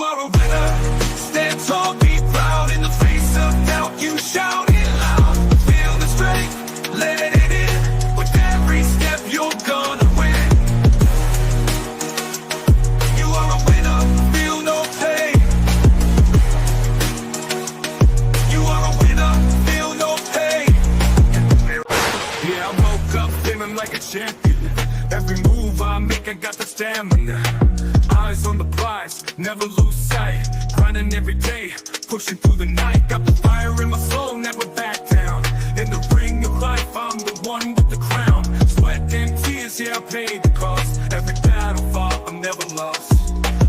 are a winner. Stand tall, be proud. In the face of doubt, you shout it loud. Feel the strength, let it in. With every step, you're gonna win. You are a winner, feel no pain. You are a winner, feel no pain. Yeah, I woke up feeling like a champion. Every move I make, I got the stamina. Eyes on the prize, never lose sight. Grinding every day, pushing through the night. Got the fire in my soul, never back down. In the ring of life, I'm the one with the crown. Sweat and tears, yeah, I paid the cost. Every battle fought, I'm never lost.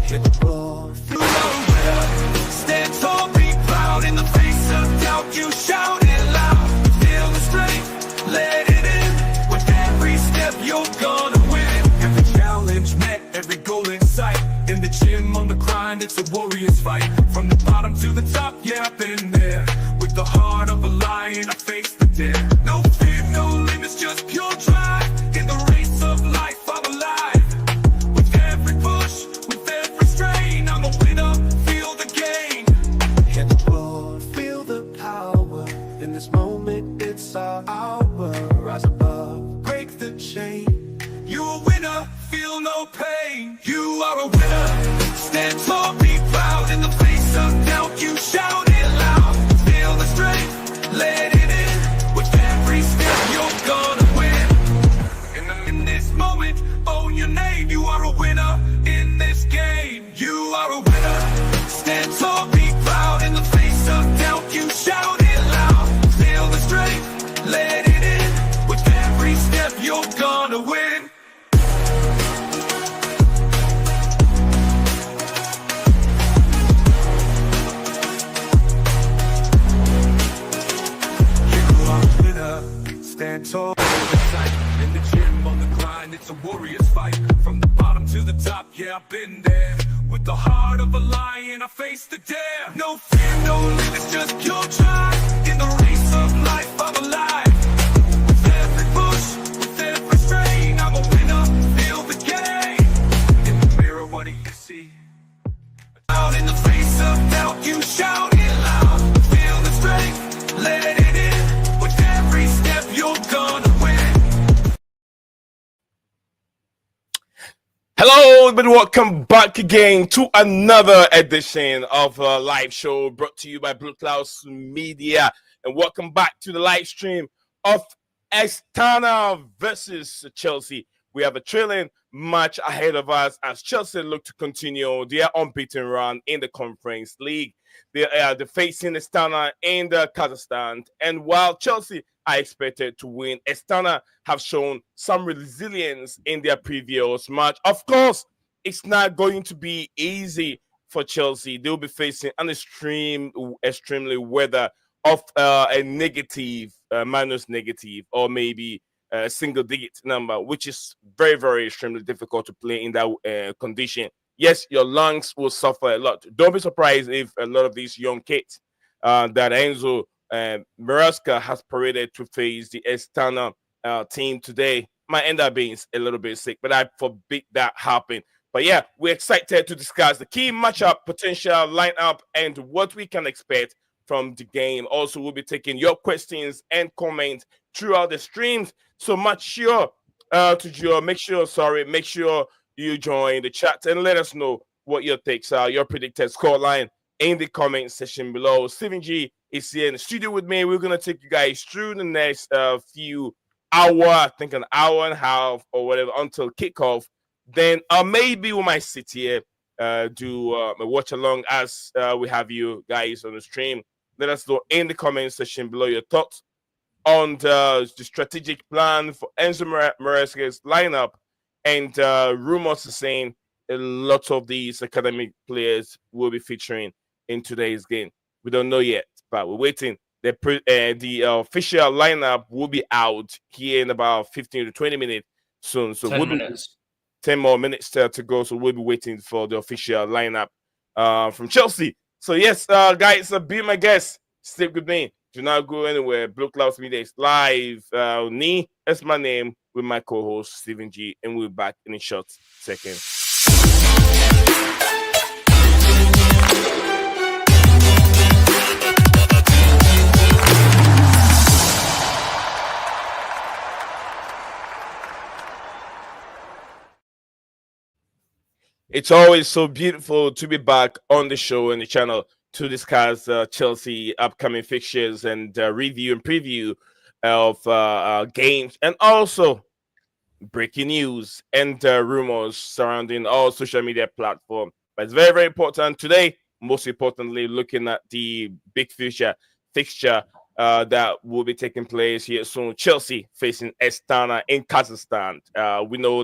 Hit the floor, feel no winner. Stand tall, be proud. In the face of doubt, you shout it loud. Feel the strength, let it in. With every step, you're gonna win. Every challenge met, every goal in sight. In the gym, on the grind, it's a warrior's fight. From the bottom to the top, yeah, I've been there. With the heart of a lion, I face the dare. No fear, no limits, just pure drive. In the race of life, I'm alive. With every push, with every strain, I'm a winner, feel the gain. Hit the floor, feel the power. In this moment, it's our hour. Rise above, break the chain. You're a winner, feel no pain. You are a winner. Stand tall, be proud. In the face of doubt, you shout it loud. Feel the strength, let it in. With every step, you're gonna win. In this moment, own your name. You are a winner in this game. You are a winner. Stand tall, be proud. In the face of doubt, you shout it loud. Feel the strength, let it in. With every step, you're gonna win. Stand tall, in the gym, on the grind, it's a warrior's fight. From the bottom to the top, yeah, I've been there. With the heart of a lion, I face the dare. No fear, no limits, just pure drive. In the race of life, I'm alive. With every push, with every strain, I'm a winner, feel the game. In the mirror, what do you see? Out in the face of doubt, you shout it loud. Feel the strength, let it in. With every step, you're gonna win. Hello, everybody. Welcome back again to another edition of a live show brought to you by Blueclouds Media. And welcome back to the live stream of Astana versus Chelsea. We have a thrilling match ahead of us as Chelsea look to continue their unbeaten run in the Conference League. They're facing Astana in the Kazakhstan. And while Chelsea are expected to win, Astana have shown some resilience in their previous match. Of course, it's not going to be easy for Chelsea. They'll be facing an extremely weather of a negative, minus negative, or maybe a single-digit number, which is very, very extremely difficult to play in that condition. Yes, your lungs will suffer a lot. Don't be surprised if a lot of these young kids that Enzo Maresca has paraded to face the Astana team today might end up being a little bit sick, but I forbid that happen. But yeah, we're excited to discuss the key matchup, potential lineup, and what we can expect from the game. Also, we'll be taking your questions and comments throughout the streams. So make sure you join the chat and let us know what your takes are, your predicted scoreline in the comment section below. Stephen G is here in the studio with me. We're going to take you guys through the next few hour, I think an hour and a half or whatever, until kickoff. Then maybe we might sit here, do a watch along as we have you guys on the stream. Let us know in the comment section below your thoughts on the strategic plan for Enzo Maresca's lineup. And rumors are saying a lot of these academic players will be featuring in today's game. We don't know yet, but we're waiting. The official lineup will be out here in about 15 to 20 minutes soon. So 10 minutes. 10 more minutes to go. So we'll be waiting for the official lineup from Chelsea. So yes, guys, be my guest. Stick with me. Do not go anywhere. Blueclouds Media is live. Ni, that's my name, with my co-host Stephen G, and we'll be back in a short second. It's always so beautiful to be back on the show and the channel to discuss Chelsea upcoming fixtures and review and preview of games, and also breaking news and rumors surrounding all social media platforms. But it's very, very important today. Most importantly, looking at the big fixture that will be taking place here soon. Chelsea facing Astana in Kazakhstan. We know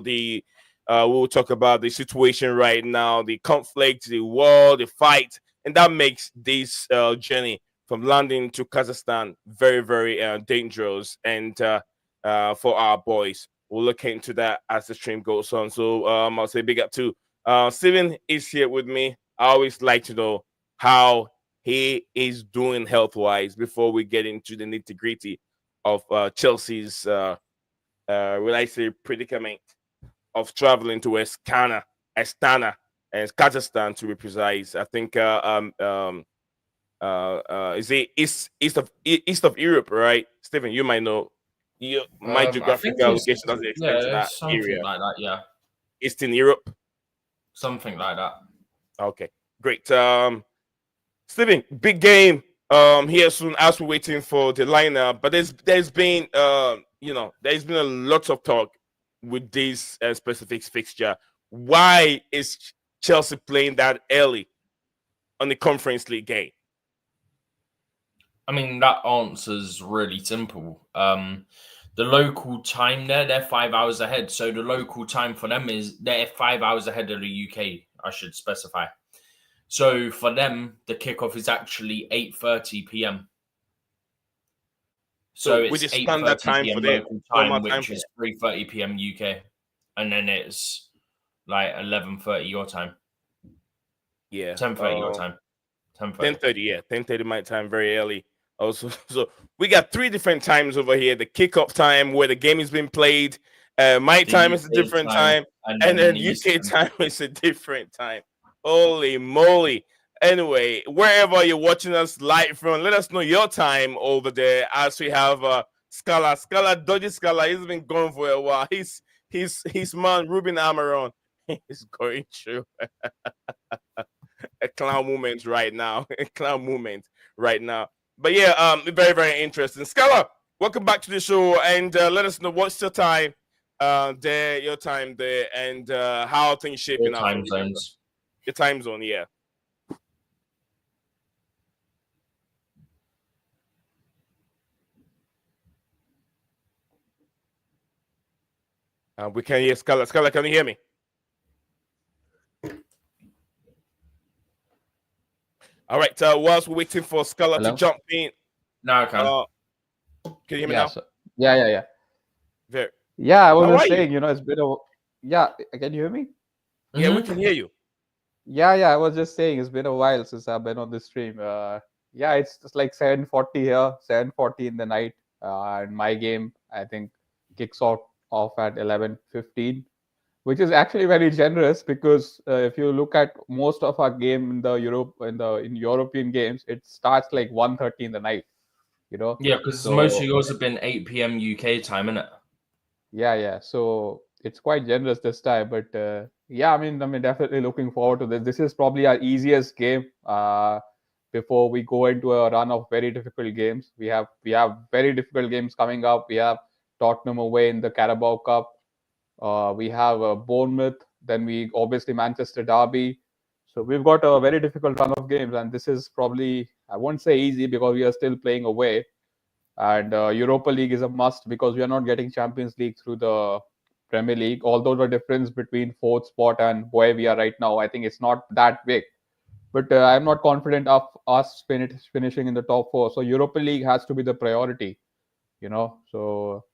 we'll talk about the situation right now, the conflict, the war, the fight, and that makes this journey from London to Kazakhstan very, very dangerous and for our boys. We'll look into that as the stream goes on. So I'll say big up to Steven is here with me. I always like to know how he is doing health wise before we get into the nitty gritty of Chelsea's will I say predicament of traveling to Astana and Kazakhstan to be precise. I think is it east of Europe, right? Stephen, you might know. My geographical location doesn't extend to that something area. like that. Yeah, Eastern Europe. something like that. Okay, great. Stephen, big game here soon as we're waiting for the lineup. But there's been there's been a lot of talk with this specific fixture. Why is Chelsea playing that early on the Conference League game? I mean, that answer's really simple. The local time they're 5 hours ahead. So the local time for them is they're 5 hours ahead of the UK, I should specify. So for them, the kickoff is actually 8:30 p.m. So it's which is standard 8:30 time p.m. for them, local time, normal time which for is 3:30 p.m. UK. And then it's like 11:30 your time. Yeah. 10:30 your time. 10:30, yeah. 10:30 my time, very early. Also, so we got three different times over here. The kickoff time where the game is being played. My time is a different time. And then UK time is a different time. Holy moly. Anyway, wherever you're watching us live from, let us know your time over there as we have Scala, Dodgy Scala. He's been gone for a while. His man, Ruben Amaron, is going through a clown moment right now. But yeah, very, very interesting. Scala, welcome back to the show, and let us know what's your time your time there, and how things shaping up. Time zones. Your time zone, yeah. We can hear Scala. Scala, can you hear me? All right. Whilst we're waiting for Scala to jump in. Now I can. Can you hear me now? So, yeah. Very. Yeah, I was How just are you? saying, it's been a. Yeah, can you hear me? Yeah, we can hear you. Yeah, I was just saying it's been a while since I've been on the stream. Yeah, it's just like 7:40 here, 7:40 in the night, and my game I think kicks off at 11:15, which is actually very generous because if you look at most of our game in in European games, it starts like 1:30 in the night. Yeah, because most of yours have been 8 p.m. UK time, innit? Yeah. So it's quite generous this time, but yeah, I mean, definitely looking forward to this. This is probably our easiest game before we go into a run of very difficult games. We have very difficult games coming up. We have Tottenham away in the Carabao Cup. We have Bournemouth. Then we obviously Manchester Derby. So we've got a very difficult run of games, and this is probably, I won't say easy because we are still playing away. And Europa League is a must because we are not getting Champions League through the Premier League. Although the difference between fourth spot and where we are right now, I think it's not that big. But I'm not confident of us finishing in the top four. So Europa League has to be the priority, So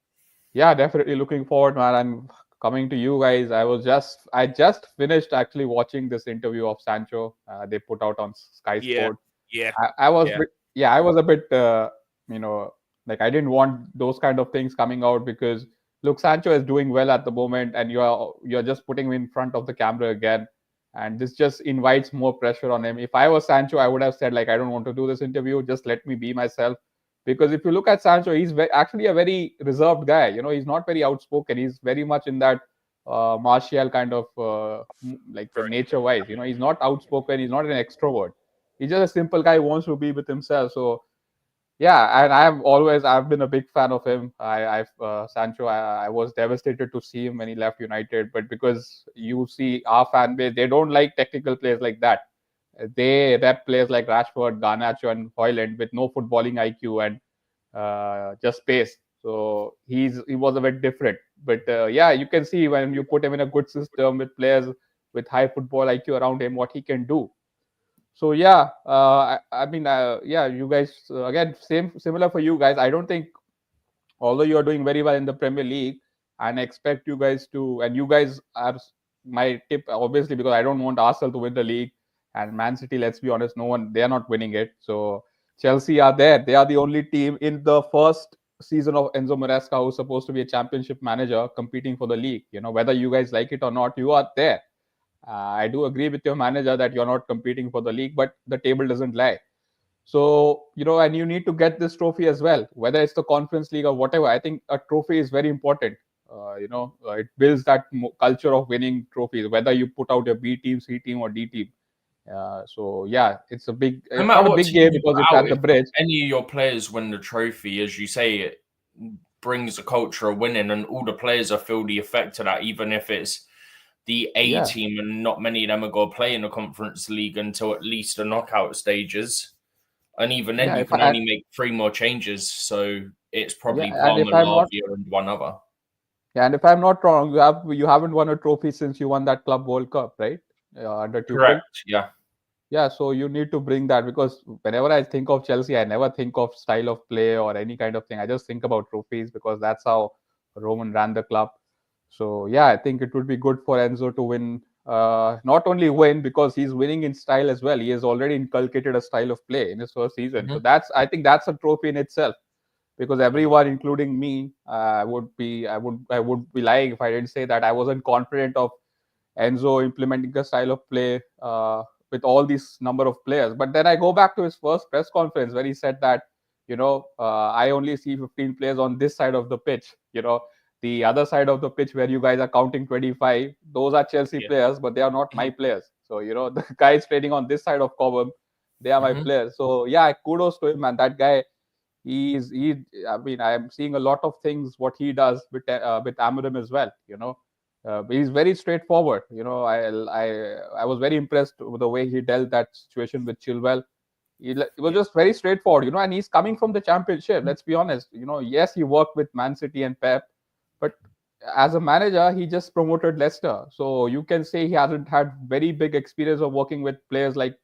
yeah, definitely looking forward, man. I'm coming to you guys. I just finished actually watching this interview of Sancho. They put out on Sky Sports. Yeah. I was a bit like I didn't want those kind of things coming out because look, Sancho is doing well at the moment, and you're just putting him in front of the camera again, and this just invites more pressure on him. If I was Sancho, I would have said like I don't want to do this interview. Just let me be myself. Because if you look at Sancho, he's actually a very reserved guy. He's not very outspoken. He's very much in that martial kind of like nature-wise. He's not outspoken. He's not an extrovert. He's just a simple guy who wants to be with himself. So yeah, and I've been a big fan of him. Sancho, I was devastated to see him when he left United, but because you see our fan base, they don't like technical players like that. They rep players like Rashford, Garnacho, and Hoyland with no footballing IQ and just pace. So he was a bit different. But yeah, you can see when you put him in a good system with players with high football IQ around him, what he can do. So yeah, I mean, yeah, you guys again, similar for you guys. I don't think, although you are doing very well in the Premier League, and I expect you guys to, and you guys are my tip, obviously, because I don't want Arsenal to win the league, and Man City, let's be honest, they are not winning it. So Chelsea are there. They are the only team in the first season of Enzo Maresca who's supposed to be a championship manager competing for the league. Whether you guys like it or not, you are there. I do agree with your manager that you're not competing for the league, but the table doesn't lie. So, and you need to get this trophy as well, whether it's the Conference League or whatever. I think a trophy is very important. It builds that culture of winning trophies, whether you put out your B team, C team, or D team. So yeah, it's No not a big game because it's at the bridge. Any of your players win the trophy, as you say, it brings a culture of winning, and all the players are feel the effect of that, even if it's the A team, and not many of them are going to play in the Conference League until at least the knockout stages. And even then, you can only make 3 more changes. So it's probably Palmer, Lavia, and one other. Yeah, and if I'm not wrong, you haven't won a trophy since you won that Club World Cup, right? Under Tuchel. Correct. Yeah. Yeah, so you need to bring that, because whenever I think of Chelsea, I never think of style of play or any kind of thing. I just think about trophies, because that's how Roman ran the club. So yeah, I think it would be good for Enzo to win. Not only win, because he's winning in style as well. He has already inculcated a style of play in his first season. So I think that's a trophy in itself. Because everyone, including me, I would be lying if I didn't say that I wasn't confident of Enzo implementing a style of play with all these number of players. But then I go back to his first press conference where he said that, I only see 15 players on this side of the pitch. The other side of the pitch where you guys are counting 25, those are Chelsea players, but they are not my players. So, the guys training on this side of Cobham, they are my players. So, yeah, kudos to him, man. That guy, I mean, I'm seeing a lot of things what he does with Amorim as well. He's very straightforward. I was very impressed with the way he dealt that situation with Chilwell. It was just very straightforward, and he's coming from the Championship. Let's be honest. Yes, he worked with Man City and Pep, but as a manager, he just promoted Leicester. So you can say he hasn't had very big experience of working with players like,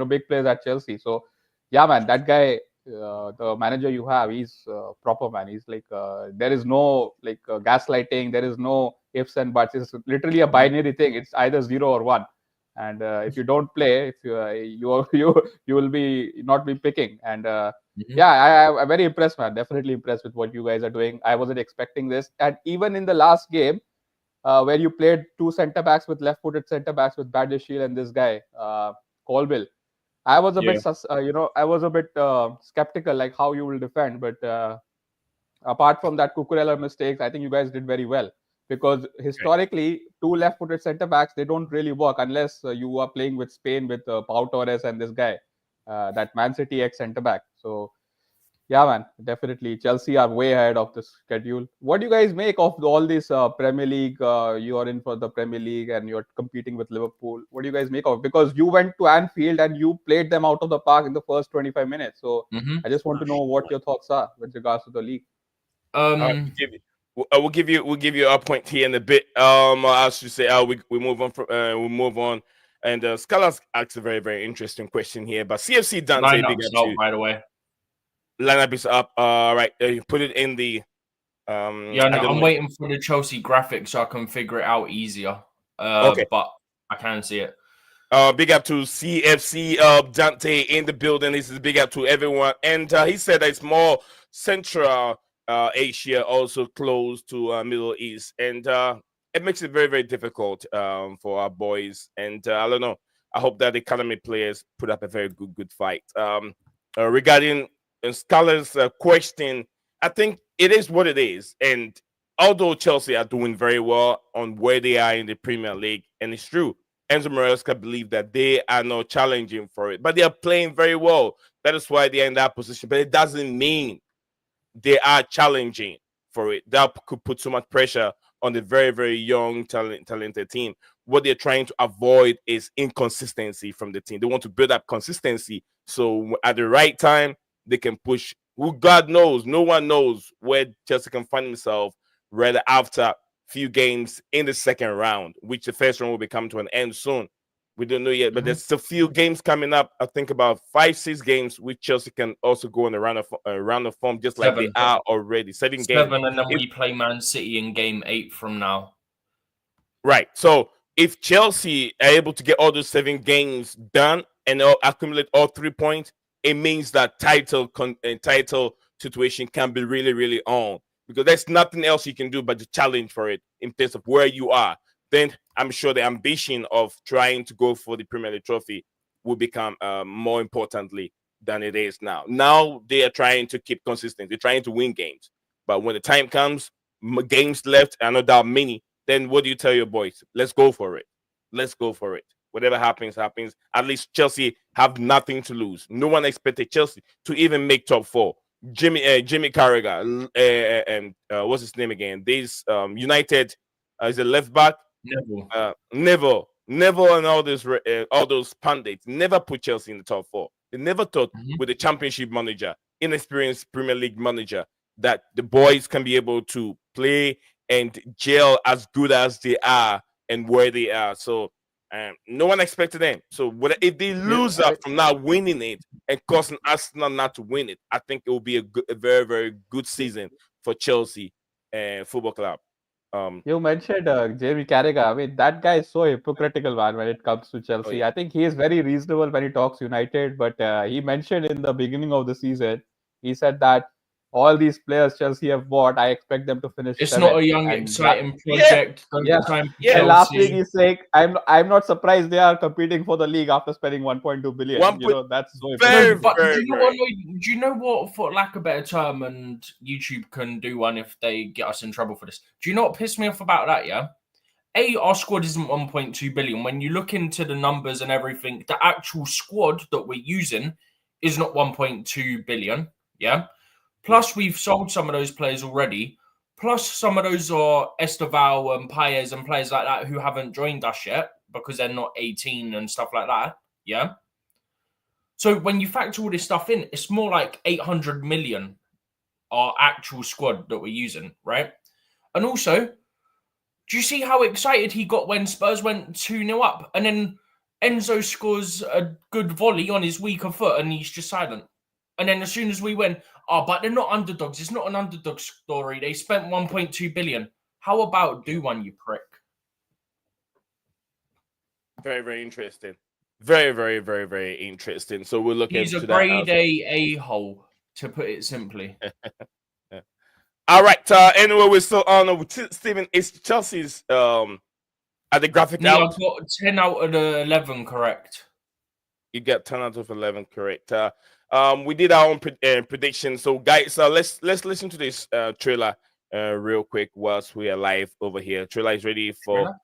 big players at Chelsea. So yeah, man, that guy, the manager you have, he's proper, man. He's like, there is no gaslighting. There is no ifs and buts. It's literally a binary thing. It's either 0 or 1. And if you don't play, if you will be not be picking. And yeah, I'm very impressed, man. Definitely impressed with what you guys are doing. I wasn't expecting this. And even in the last game, where you played 2 centre backs with left-footed centre backs with Badiashile and this guy Colville, I was a bit, I was a bit skeptical, like how you will defend. But apart from that Cucurella mistakes, I think you guys did very well. Because historically, 2 left-footed centre backs, they don't really work unless you are playing with Spain with Pau Torres and this guy, that Man City ex centre back. So yeah, man, definitely Chelsea are way ahead of the schedule. What do you guys make of all this Premier League? You are in for the Premier League and you're competing with Liverpool. What do you guys make of? Because you went to Anfield and you played them out of the park in the first 25 minutes. So I just want to know what your thoughts are with regards to the league. We'll give you a point here in a bit. I should say, we move on we'll move on. And Scala's asked a very, very interesting question here. But CFC Dante, big up to you. By the way, lineup is up. Right, you put it in the. I'm waiting for the Chelsea graphic so I can figure it out easier. Okay, but I can see it. Big up to CFC Dante in the building. This is big up to everyone. And he said that it's more Central Asia, also close to Middle East, and it makes it very, very difficult for our boys. And I don't know. I hope that the academy players put up a very good fight. Regarding Scala's question, I think it is what it is, and although Chelsea are doing very well on where they are in the Premier League, and it's true, Enzo Maresca believe that they are not challenging for it, but they are playing very well. That is why they are in that position. But it doesn't mean they are challenging for it. That could put so much pressure on the very, very young, talented team. What they're trying to avoid is inconsistency from the team. They want to build up consistency, so at the right time they can push. Who God knows, no one knows where Chelsea can find himself right after few games in the second round, which the first round will be coming to an end soon. We don't know yet, but there's a few games coming up. I think about 5-6 games, which Chelsea can also go in a round of form, just like they are already. 7 games. 7, and then we play Man City in game 8 from now. Right. So if Chelsea are able to get all those 7 games done and accumulate all 3 points, it means that title situation can be really, really on, because there's nothing else you can do but to challenge for it in terms of where you are. Then I'm sure the ambition of trying to go for the Premier League trophy will become more importantly than it is now. Now they are trying to keep consistent. They're trying to win games. But when the time comes, games left, I know there are many, then what do you tell your boys? Let's go for it. Let's go for it. Whatever happens, happens. At least Chelsea have nothing to lose. No one expected Chelsea to even make top 4. Jimmy Carragher, and what's his name again? This United is a left back. Neville, and all those pundits never put Chelsea in the top 4. They never thought with a championship manager, inexperienced Premier League manager, that the boys can be able to play and gel as good as they are and where they are. So no one expected them. So if they lose out from not winning it and causing Arsenal not to win it, I think it will be a very, very good season for Chelsea Football Club. You mentioned Jamie Carragher. I mean, that guy is so hypocritical, man, when it comes to Chelsea. Oh, yeah. I think he is very reasonable when he talks United, but he mentioned in the beginning of the season, he said that all these players Chelsea have bought, I expect them to finish. It's 7th. not a young, exciting project. And last week he's saying, I'm not surprised they are competing for the league after spending 1.2 billion. That's so important. But do you know what, for lack of a better term, and YouTube can do one if they get us in trouble for this. Do you know what pissed me off about that? Yeah. Our squad isn't 1.2 billion. When you look into the numbers and everything, the actual squad that we're using is not 1.2 billion. Yeah. Plus, we've sold some of those players already. Plus, some of those are Esteval and Paez and players like that who haven't joined us yet because they're not 18 and stuff like that. Yeah. So when you factor all this stuff in, it's more like 800 million, our actual squad that we're using, right? And also, do you see how excited he got when Spurs went 2-0 up? And then Enzo scores a good volley on his weaker foot and he's just silent. And then as soon as we went, but they're not underdogs. It's not an underdog story. They spent 1.2 billion. How about do one, you prick? Very, very interesting. Very, very, very, very interesting. So we'll look into that. He's a grade A-hole, to put it simply. All right. Anyway, we're still on with Stephen. It's Chelsea's at the graphic out. I got 10 out of the 11 correct. You got 10 out of 11 correct. We did our own prediction. So, guys, let's listen to this trailer real quick whilst we are live over here. Trailer is ready for.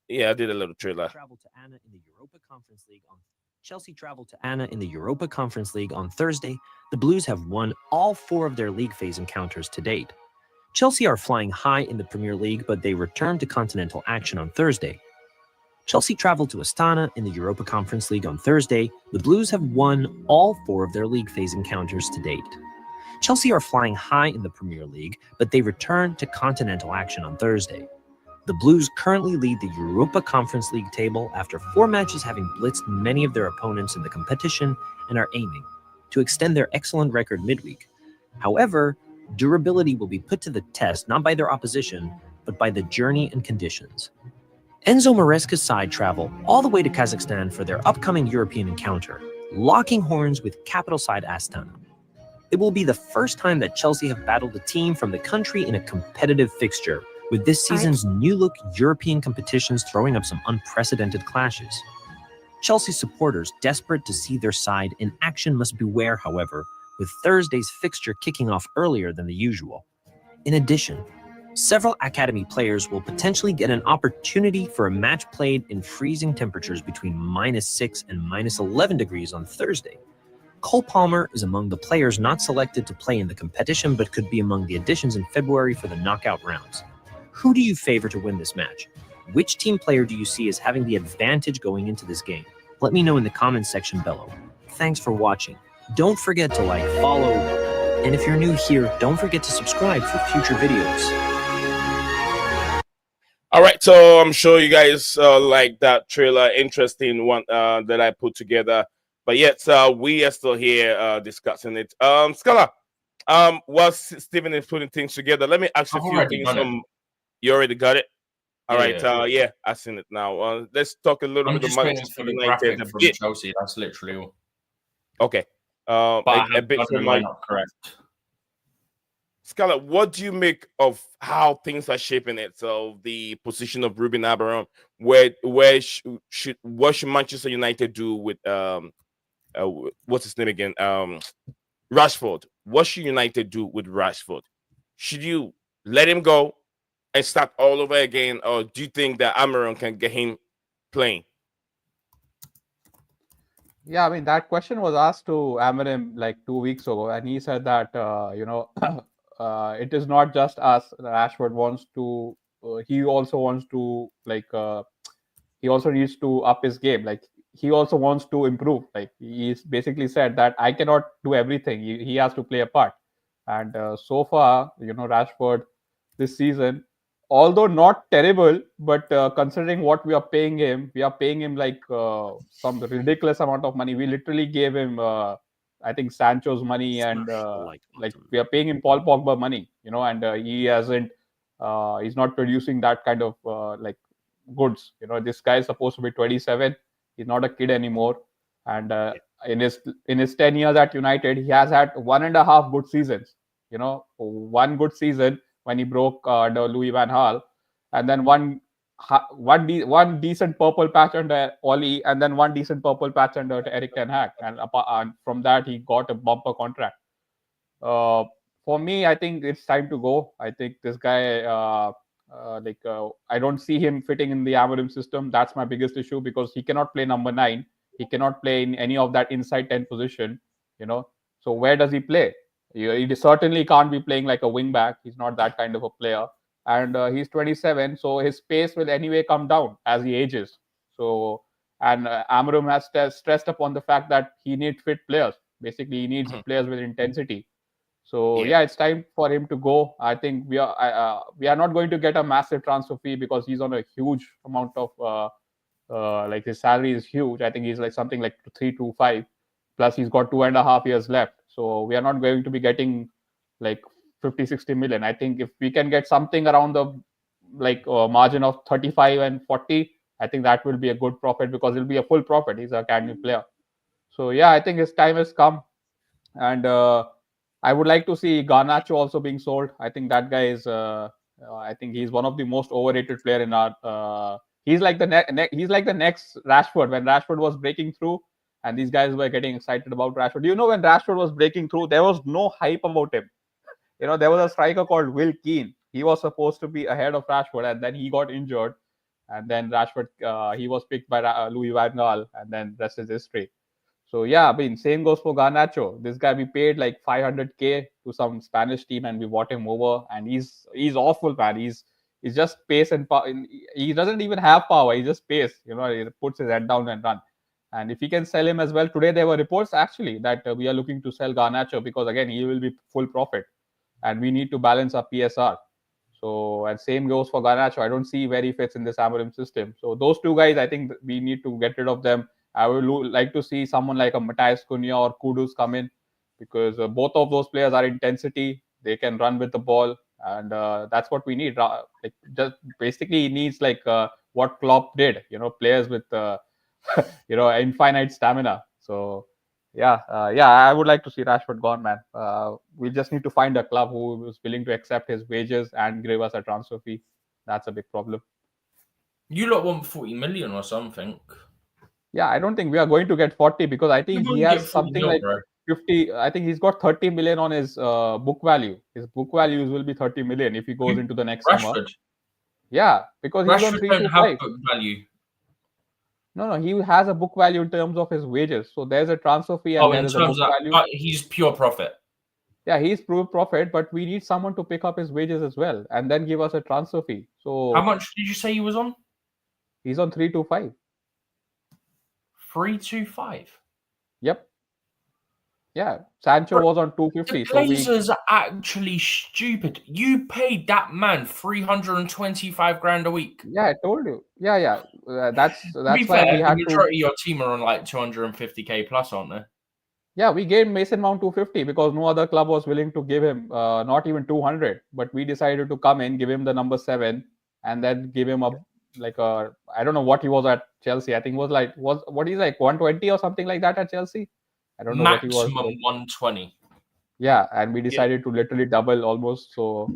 Yeah, I did a little trailer. Travel to Anna in the Europa Conference League on Chelsea traveled to Anna in the Europa Conference League on Thursday. The Blues have won all 4 of their league phase encounters to date. Chelsea are flying high in the Premier League, but they return to continental action on Thursday. Chelsea traveled to Astana in the Europa Conference League on Thursday. The Blues have won all 4 of their league phase encounters to date. Chelsea are flying high in the Premier League, but they return to continental action on Thursday. The Blues currently lead the Europa Conference League table after 4 matches, having blitzed many of their opponents in the competition, and are aiming to extend their excellent record midweek. However, durability will be put to the test not by their opposition, but by the journey and conditions. Enzo Maresca's side travel all the way to Kazakhstan for their upcoming European encounter, locking horns with capital side Astana. It will be the first time that Chelsea have battled a team from the country in a competitive fixture, with this season's new-look European competitions throwing up some unprecedented clashes. Chelsea supporters desperate to see their side in action must beware, however, with Thursday's fixture kicking off earlier than the usual. In addition, Several academy players will potentially get an opportunity for a match played in freezing temperatures between -6 and -11 degrees on Thursday. Cole Palmer is among the players not selected to play in the competition, but could be among the additions in February for the knockout rounds. Who do you favor to win this match? Which team player do you see as having the advantage going into this game? Let me know in the comments section below. Thanks for watching. Don't forget to like, follow, and if you're new here, don't forget to subscribe for future videos. All right, so I'm sure you guys like that trailer, interesting one that I put together. But yet, we are still here discussing it. Scholar, while Stephen is putting things together, let me ask you a few things. You already got it? All right. Yeah, I've seen it now. Let's talk a little I'm bit just waiting for the graphic from Chelsea. That's literally all. Okay. But a bit from mine up correct. Scarlett, what do you make of how things are shaping it? So the position of Ruben Amorim, what should Manchester United do with what's his name again? Rashford. What should United do with Rashford? Should you let him go and start all over again, or do you think that Amorim can get him playing? Yeah, I mean, that question was asked to Amorim like 2 weeks ago, and he said that it is not just us. Rashford wants to. He also wants to he also needs to up his game. Like he also wants to improve. Like he's basically said that I cannot do everything. He has to play a part. And so far, Rashford this season, although not terrible, but considering what we are paying him like some ridiculous amount of money. We literally gave him, I think, Sancho's money, and like we are paying him Paul Pogba money, and he hasn't, he's not producing that kind of like goods. This guy is supposed to be 27. He's not a kid anymore, and in his 10 years at United, he has had 1.5 good seasons. One good season when he broke under Louis van Gaal, and then one decent purple patch under Oli, and then one decent purple patch under Eric Ten Hag, and from that he got a bumper contract. For me, I think it's time to go. I think this guy, I don't see him fitting in the Amorim system. That's my biggest issue, because he cannot play number 9. He cannot play in any of that inside 10 position. So where does he play? He certainly can't be playing like a wing back. He's not that kind of a player, and he's 27, so his pace will anyway come down as he ages. So, and Amorim has stressed upon the fact that he needs fit players. Basically, he needs players with intensity. So yeah, it's time for him to go. I think we are not going to get a massive transfer fee, because he's on a huge amount of like his salary is huge. I think he's like something like 325, plus he's got 2.5 years left. So we are not going to be getting like 50-60 million. I think if we can get something around the margin of 35 and 40, I think that will be a good profit, because it'll be a full profit. He's a academy player. So yeah, I think his time has come, and I would like to see Garnacho also being sold. I think that guy is. I think he's one of the most overrated player in our. He's like the he's like the next Rashford. When Rashford was breaking through, and these guys were getting excited about Rashford. When Rashford was breaking through, there was no hype about him. There was a striker called Will Keane. He was supposed to be ahead of Rashford, and then he got injured, and then Rashford he was picked by Louis van Gaal, and then rest is history. So yeah, I mean, same goes for Garnacho. This guy, we paid like 500K to some Spanish team, and we bought him over, and he's awful, man. He's just pace and power. He doesn't even have power. He just pace. He puts his head down and run. And if we can sell him as well, today there were reports actually that we are looking to sell Garnacho, because again he will be full profit, and we need to balance our PSR. So, and same goes for Garnacho. I don't see where he fits in this Amorim system. So those two guys, I think we need to get rid of them. I would like to see someone like a Matthias Cunha or Kudus come in, because both of those players are intensity. They can run with the ball, and that's what we need. Just basically, he needs what Klopp did. Players with infinite stamina. So yeah, I would like to see Rashford gone, man. We just need to find a club who is willing to accept his wages and give us a transfer fee. That's a big problem. You lot want 40 million or something. Yeah, I don't think we are going to get 40, because I think he has something like. 50. I think he's got 30 million on his book value. His book values will be 30 million if he goes into the next summer. Rashford. Yeah, because he's on Rashford don't have 325. book value. No, he has a book value in terms of his wages. So there's a transfer fee and there In is a book terms of, value. but he's pure profit. Yeah, he's pure profit, but we need someone to pick up his wages as well and then give us a transfer fee. So How much did you say he was on? he's on 325. 325. Yep. Yeah, Sancho was on 250. The So we Glazers are actually stupid. You paid that man 325 grand a week. yeah, I told you. Yeah. That's To be why fair, we the had to. majority of your team are on like 250k plus, aren't they? Yeah, we gave Mason Mount 250 because no other club was willing to give him not even 200. But we decided to come in, give him the number 7, and then give him a like a I don't know what he was at Chelsea. I think it was what he's like 120 or something like that at Chelsea. I don't know what he was. Maximum 120. Yeah, and we decided to literally double almost. So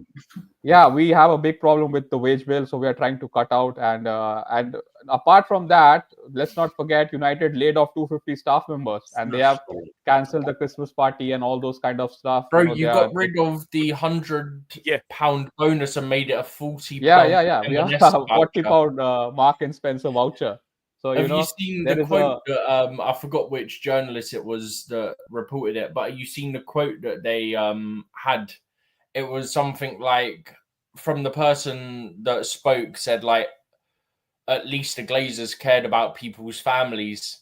yeah, we have a big problem with the wage bill, so we are trying to cut out. And apart from that, let's not forget United laid off 250 staff members, and they have cancelled the Christmas party and all those kind of stuff. Bro, you got rid of the £100 bonus and made it a £40. Yeah. We have M&S a 40 pound Mark and Spencer voucher. So Have you seen there the is quote that I forgot which journalist it was that reported it, but you seen the quote that they had? It was something like from the person that spoke said like, at least the Glazers cared about people's families.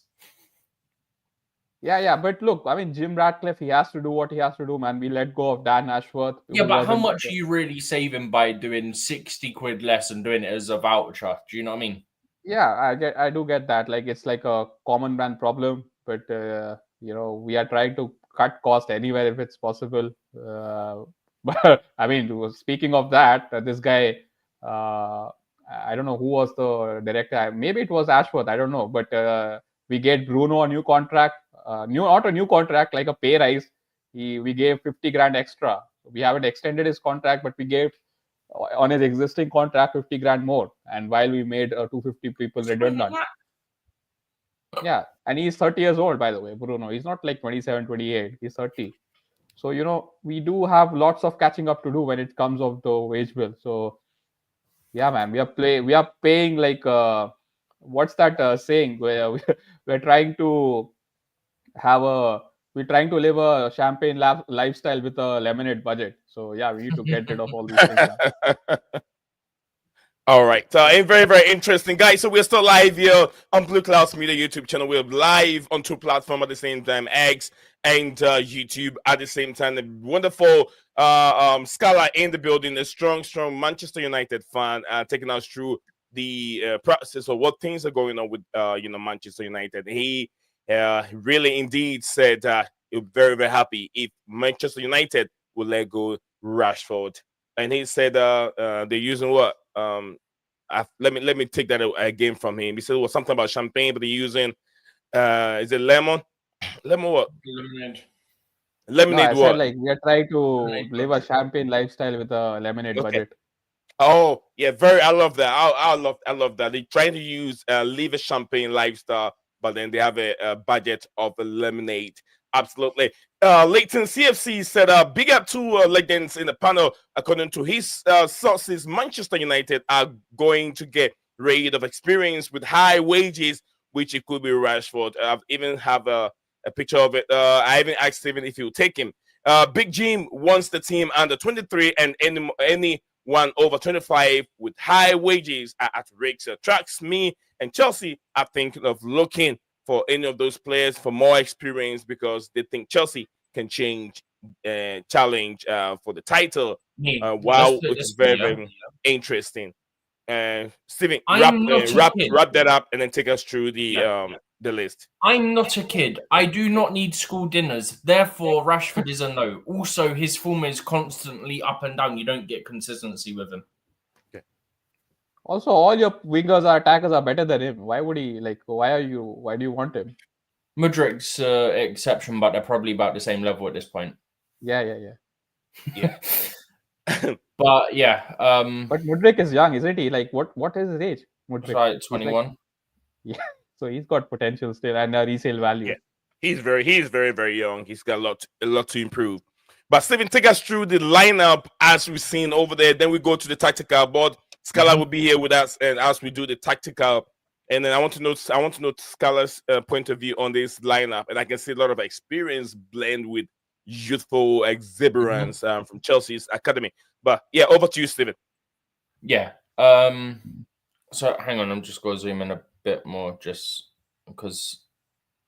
Yeah, but look, I mean, Jim Ratcliffe, he has to do what he has to do, man. We let go of Dan Ashworth. Yeah, but how much are you really saving by doing 60 quid less and doing it as a voucher? Do you know what I mean? Yeah, I do get that. Like, it's like a common man problem, but we are trying to cut cost anywhere if it's possible. But I mean, speaking of that, this guy, I don't know who was the director. Maybe it was Ashworth. I don't know, but we get Bruno a new contract, not a new contract, like a pay rise. We gave 50 grand extra. We haven't extended his contract, but we gave on his existing contract 50 grand more, and while we made 250 people redundant. Yeah, and he's 30 years old, by the way, Bruno. He's not like 27, 28. He's 30. So we do have lots of catching up to do when it comes of the wage bill. So yeah, man, we are paying like what's that saying, where we're trying to we're trying to live a champagne lifestyle with a lemonade budget. So yeah, we need to get rid of all these things. All right. And very, very interesting, guys. So we're still live here on Blueclouds Media YouTube channel. We're live on 2 platforms at the same time, X and YouTube at the same time. The wonderful Scala in the building, a strong Manchester United fan, taking us through the process of what things are going on with Manchester United. He really indeed said he's very, very happy if Manchester United will let go Rashford. And he said they're using what? Let me take that again from him. He said it was something about champagne, but they're using is it lemon? Lemon what? Lemonade I what? said like we are trying to live a champagne lifestyle with a lemonade budget. Oh yeah, I love that. I love that. They're trying to use live a champagne lifestyle, but then they have a budget of a lemonade. Absolutely. Leighton CFC said, big up to legends in the panel. According to his sources, Manchester United are going to get rid of experience with high wages, which it could be Rashford. I've even have a picture of it. I even asked Steven if he'll take him. Big Jim wants the team under 23 and anyone over 25 with high wages at risk. Attracts me and Chelsea are thinking of looking for any of those players for more experience because they think Chelsea can challenge for the title. Wow, which is very, very interesting. Steven, wrap that up and then take us through the list. I'm not a kid. I do not need school dinners. Therefore, Rashford is a no. Also, his form is constantly up and down. You don't get consistency with him. Also, all your wingers or attackers are better than him. Why would he why do you want him? Mudrik's exception, but they're probably about the same level at this point. Yeah. But yeah. But Mudrik is young, isn't he? Like what is his age? Mudrik? Right, 21. Yeah. So he's got potential still and a resale value. Yeah. He's very, very young. He's got a lot to improve. But Stephen, take us through the lineup as we've seen over there. Then we go to the tactical board. Scala will be here with us, and as we do the tactical, and then I want to know Scala's point of view on this lineup, and I can see a lot of experience blend with youthful exuberance from Chelsea's academy. But yeah, over to you, Stephen. Yeah. So hang on, I'm just going to zoom in a bit more, just because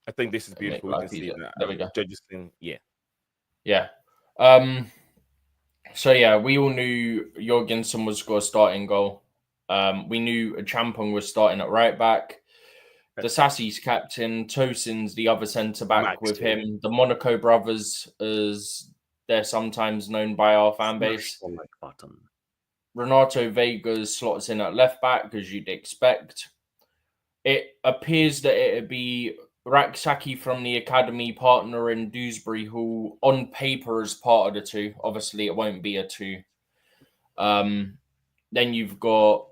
I think this is beautiful. We can see that. There we go. Judges thing, yeah. Yeah. So yeah, we all knew Jorgensen was going to start in goal. We knew Champong was starting at right back. The Sassi's captain, Tosin's the other centre back with him. The Monaco brothers, as they're sometimes known by our fan base. Renato Vega slots in at left back, as you'd expect. It appears that it'd be Raksaki from the academy partner in Dewsbury, who on paper is part of the two. Obviously, it won't be a two. Then you've got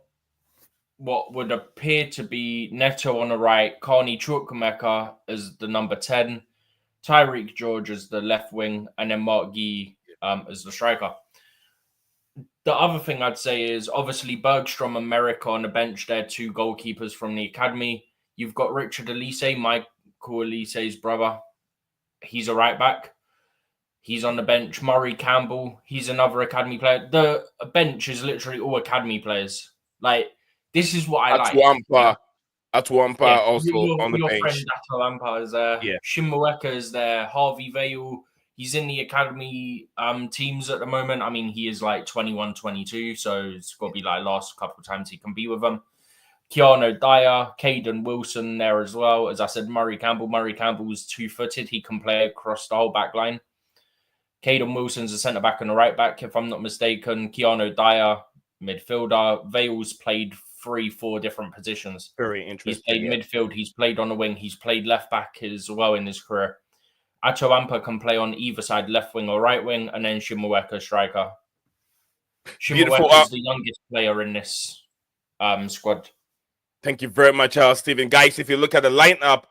what would appear to be Neto on the right, Carney Chukwuemeka as the number 10, Tyreek George as the left wing, and then Mark Gee as the striker. The other thing I'd say is obviously Bergstrom and Merrick on the bench. They're two goalkeepers from the academy. You've got Richard Elise, Michael Elise's brother. He's a right back. He's on the bench. Murray Campbell, he's another academy player. The bench is literally all academy players. Like, this is what I like. Atuampa also on the bench. Your friend Atuampa is there. Yeah. Shimueka is there. Harvey Vale. He's in the academy teams at the moment. I mean, he is like 21, 22, so it's got to be like last couple of times he can be with them. Keanu Dyer, Caden Wilson there as well. As I said, Murray Campbell. Murray Campbell's two-footed. He can play across the whole back line. Caden Wilson's a centre-back and a right-back, if I'm not mistaken. Keanu Dyer, midfielder. Vale's played 3-4 different positions. Very interesting. He's played midfield. He's played on the wing. He's played left-back as well in his career. Atuampa can play on either side, left wing or right wing, and then Shimueka striker. Shimueka is the youngest player in this squad. Thank you very much, Stephen. Guys, if you look at the lineup,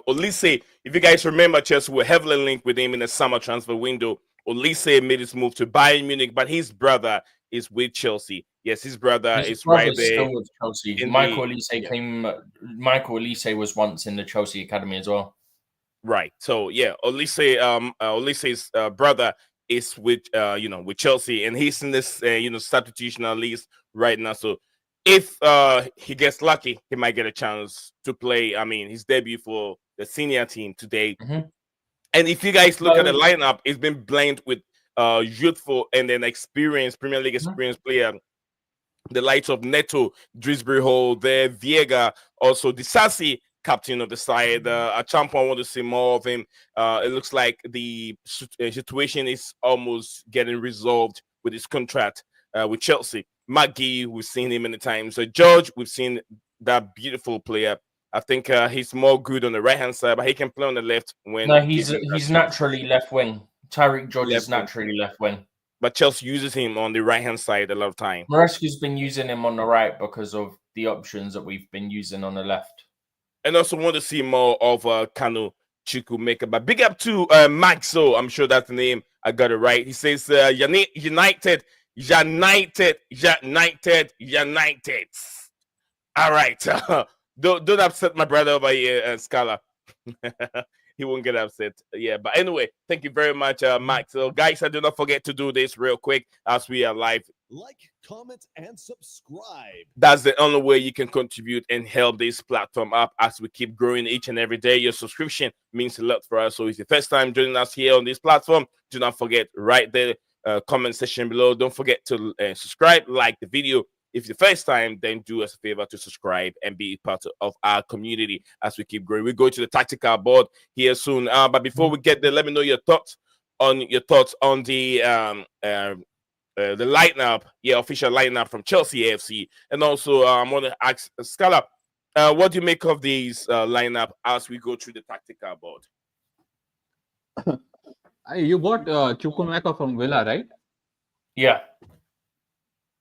Olise, if you guys remember, Chelsea were heavily linked with him in the summer transfer window. Olise made his move to Bayern Munich, but his brother is with Chelsea. Yes, his brother is right there. Still with Chelsea. Michael Olise was once in the Chelsea academy as well. Right. So yeah, Olise's brother is with with Chelsea, and he's in this substitutional list right now. So if he gets lucky, he might get a chance to play. I mean, his debut for the senior team today. And if you guys look at the lineup, it's been blended with youthful and then experienced Premier League experienced player. The likes of Neto, Dewsbury Hall, there, Viega, also Disasi, captain of the side. Achampo, I want to see more of him. It looks like the situation is almost getting resolved with his contract with Chelsea. Maggie, we've seen him many times. So George, we've seen that beautiful player. I think he's more good on the right-hand side, but he can play on the left. He's naturally left wing. Tyreek George is naturally left wing. But Chelsea uses him on the right-hand side a lot of time. Marescu's been using him on the right because of the options that we've been using on the left. And also want to see more of Kanu Chukwuemeka. But big up to Maxo. I'm sure that's the name. I got it right. He says United. All right. Don't upset my brother over here, Scala. He won't get upset. Yeah, but anyway, thank you very much, Max. So, guys, do not forget to do this real quick as we are live. Like, comment, and subscribe. That's the only way you can contribute and help this platform up as we keep growing each and every day. Your subscription means a lot for us. So, if it's your first time joining us here on this platform, do not forget right there, comment section below. Don't forget to subscribe, like the video. If it's the first time, then do us a favor to subscribe and be part of our community as we keep growing. We go to the tactical board here soon. But before we get there, let me know your thoughts on the lineup, official lineup from Chelsea AFC. And also, I want to ask Scala, what do you make of these lineup as we go through the tactical board? You bought Chukwuemeka from Villa, right? Yeah.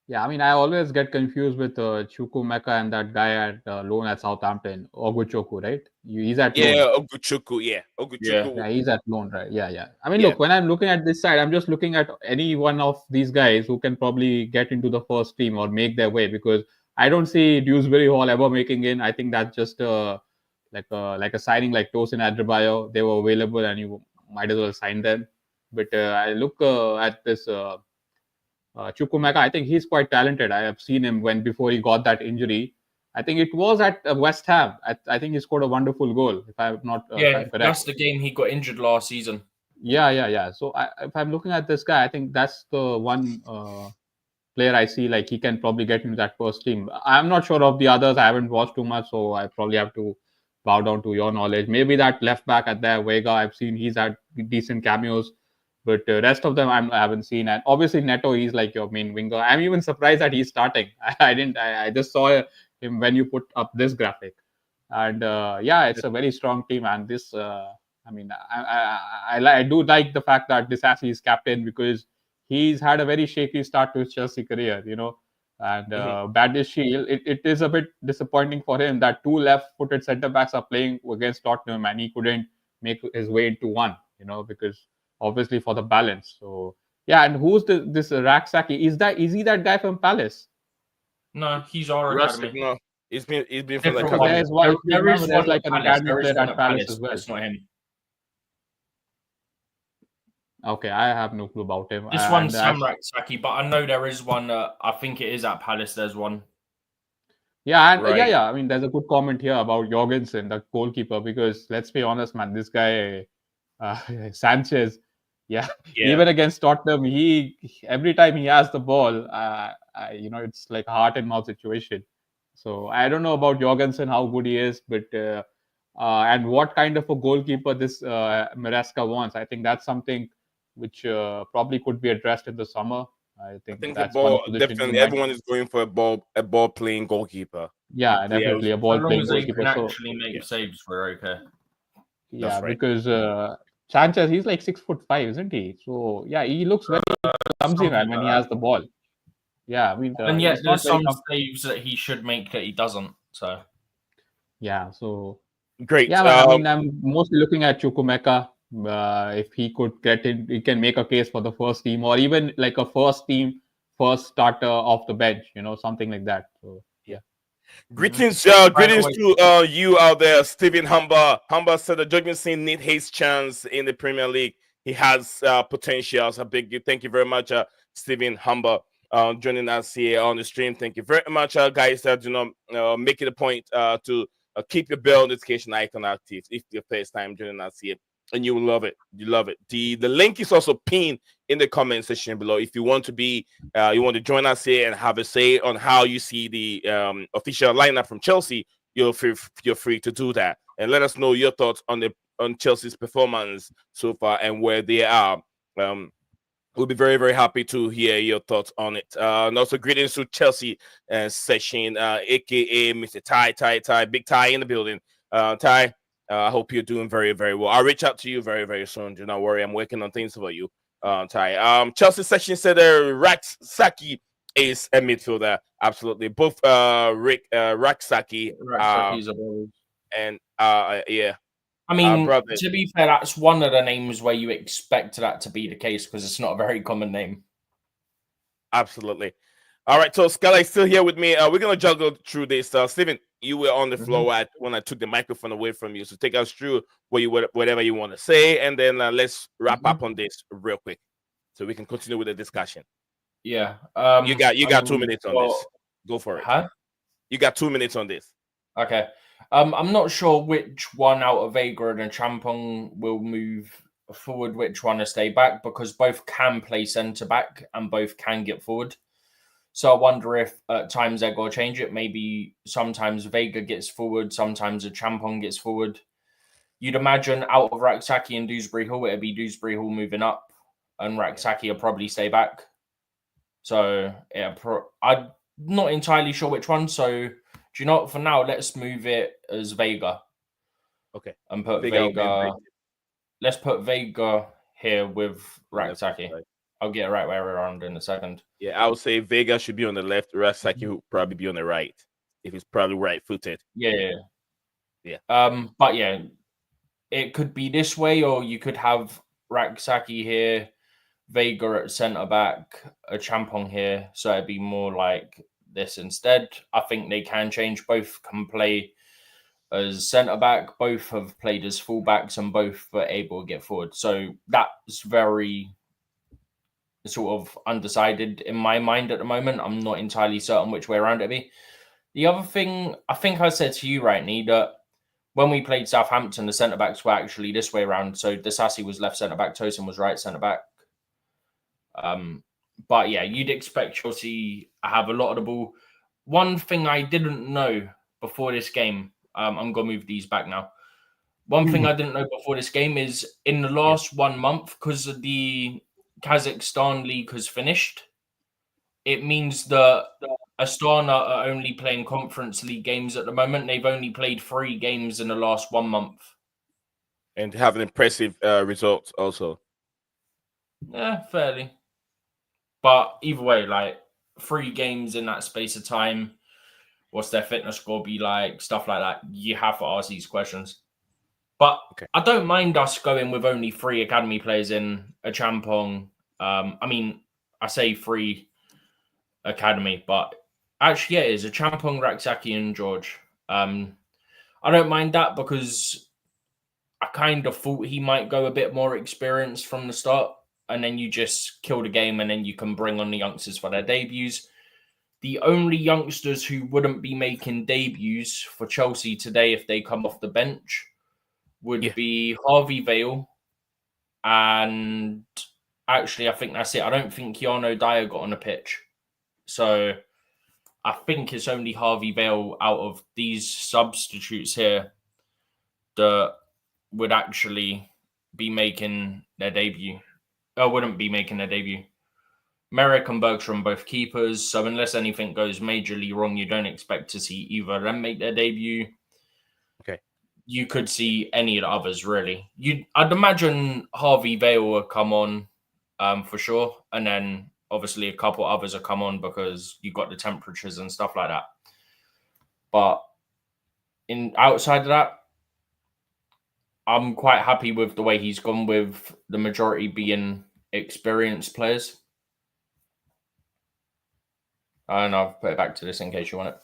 Yeah, I mean, I always get confused with Chukwuemeka and that guy at loan at Southampton, Oguchoku, right? He's at loan. Yeah, Oguchuku. Yeah, Yeah. Oguchuku. Yeah, he's at loan, right? Yeah, yeah. I mean, Yeah. look, when I'm looking at this side, I'm just looking at any one of these guys who can probably get into the first team or make their way, because I don't see Dewsbury Hall ever making in. I think that's just like a signing like Tosin Adebayo. They were available and you might as well sign them. But I look at this Chukwuemeka. I think he's quite talented. I have seen him when before he got that injury. I think it was at West Ham. I think he scored a wonderful goal. If I'm not, if Yeah, I'm correct. that's the game he got injured last season. Yeah. So if I'm looking at this guy, I think that's the one player I see like he can probably get into that first team. I'm not sure of the others. I haven't watched too much, so I probably have to bow down to your knowledge. Maybe that left back at there, Vega. I've seen he's had decent cameos, but the rest of them I haven't seen. And obviously Neto, he's like your main winger. I'm even surprised that he's starting. I didn't. I just saw him when you put up this graphic, and yeah, it's a very strong team. And this. I mean, I do like the fact that Disasi is captain because he's had a very shaky start to his Chelsea career, and Badiashile, it is a bit disappointing for him that two left-footed centre-backs are playing against Tottenham and he couldn't make his way into one, because obviously for the balance. So, yeah, and who's this Raksaki? Is he that guy from Palace? No, he's our Rustic, academy. no. He's been from the Different academy. one. There's one. There is There's one like at an Palace. academy There is player one at Palace as but well. it's not him. Okay, I have no clue about him. This one's Sam Raksaki, but I know there is one. I think it is at Palace. There's one. Yeah, and Right. yeah. I mean, there's a good comment here about Jorgensen, the goalkeeper, because let's be honest, man, this guy, Sanchez, yeah, even against Tottenham, every time he has the ball, it's like a heart and mouth situation. So I don't know about Jorgensen, how good he is, but and what kind of a goalkeeper this Maresca wants. I think that's something which probably could be addressed in the summer. I think the that's ball one position definitely. you might. Everyone is going for a ball playing goalkeeper. Yeah, definitely a As ball long playing as they goalkeeper. can So actually make saves, we're okay. yeah, That's right. because Sanchez, he's like 6'5", isn't he? So yeah, he looks very clumsy, man, when he has the ball. Yeah, I mean, And yet he's not there's very some saves that he should make that he doesn't. So yeah, so Great. yeah, man, I mean, I'm mostly looking at Chukwuemeka. If he could get in, he can make a case for the first team, or even like a first team, first starter off the bench, something like that. So yeah. Greetings, greetings to you out there, Stephen Humber. Humber said the Judgment Sin need his chance in the Premier League. He has potential. So big thank you very much, Stephen Humber, joining us here on the stream. Thank you very much, guys. Make it a point to keep your bell notification icon active if your first time joining us here, and you will love it. You love it. The link is also pinned in the comment section below. If you want to you want to join us here and have a say on how you see the official lineup from Chelsea, you're free to do that, and let us know your thoughts on Chelsea's performance so far and where they are. We'll be very, very happy to hear your thoughts on it. And also greetings to Chelsea session, aka Mr. Ty, Big Ty in the building. Ty, I hope you're doing very, very well. I'll reach out to you very, very soon. Do not worry, I'm working on things for you, Ty. Chelsea session said Raksaki is a midfielder. Absolutely, both Raksaki and yeah. I mean, to be fair, that's one of the names where you expect that to be the case because it's not a very common name. Absolutely. All right, so Scala is still here with me. We're going to juggle through this. Stephen, you were on the floor when I took the microphone away from you. So take us through whatever you want to say, and then let's wrap up on this real quick so we can continue with the discussion. Yeah. You got 2 minutes on this. Go for it. Huh? You got 2 minutes on this. Okay. I'm not sure which one out of Vega and Champong will move forward, which one to stay back, because both can play centre back and both can get forward. So I wonder if at times they're going to change it. Maybe sometimes Vega gets forward, sometimes a Champong gets forward. You'd imagine out of Raksaki and Dewsbury Hall, it'd be Dewsbury Hall moving up, and Raksaki will probably stay back. So yeah, I'm not entirely sure which one. So do you know what? For now, let's move it as Vega. Okay. And put Vega. Let's put Vega here with Raksaki. I'll get it right way around in a second. Yeah, I would say Vega should be on the left. Rasaki would probably be on the right if he's probably right-footed. Yeah. Yeah. But yeah, it could be this way, or you could have Raksaki here, Vega at centre back, a Champong here. So it'd be more like this instead. I think they can change. Both can play as centre back. Both have played as fullbacks, and both are able to get forward. So that's very sort of undecided in my mind at the moment. I'm not entirely certain which way around it'd be. The other thing, I think I said to you, Rightney, that when we played Southampton, the centre backs were actually this way around. So Disasi was left centre back, Tosin was right centre back. But yeah, you'd expect Chelsea to have a lot of the ball. One thing I didn't know before this game, I'm going to move these back now. One thing I didn't know before this game is in the last 1 month, because the Kazakhstan league has finished, it means that Astana are only playing Conference League games at the moment. They've only played 3 games in the last 1 month. And have an impressive result also. Yeah, fairly. But either way, like 3 games in that space of time, what's their fitness score be like? Stuff like that. You have to ask these questions. But Okay. I don't mind us going with only 3 academy players in a Champong. I mean, I say 3 academy, but actually, yeah, it is a Champong, Raksaki, and George. I don't mind that because I kind of thought he might go a bit more experienced from the start, and then you just kill the game, and then you can bring on the youngsters for their debuts. The only youngsters who wouldn't be making debuts for Chelsea today if they come off the bench would be Harvey Vale, and actually, I think that's it. I don't think Keanu Dyer got on the pitch. So I think it's only Harvey Vale out of these substitutes here that would actually be making their debut. Wouldn't be making their debut. Merrick and Bergstrom both keepers, so unless anything goes majorly wrong, you don't expect to see either of them make their debut. Okay. You could see any of the others, really. I'd imagine Harvey Vale will come on for sure, and then obviously a couple others will come on because you got the temperatures and stuff like that. But outside of that, I'm quite happy with the way he's gone with the majority being experienced players. And I'll put it back to this in case you want it.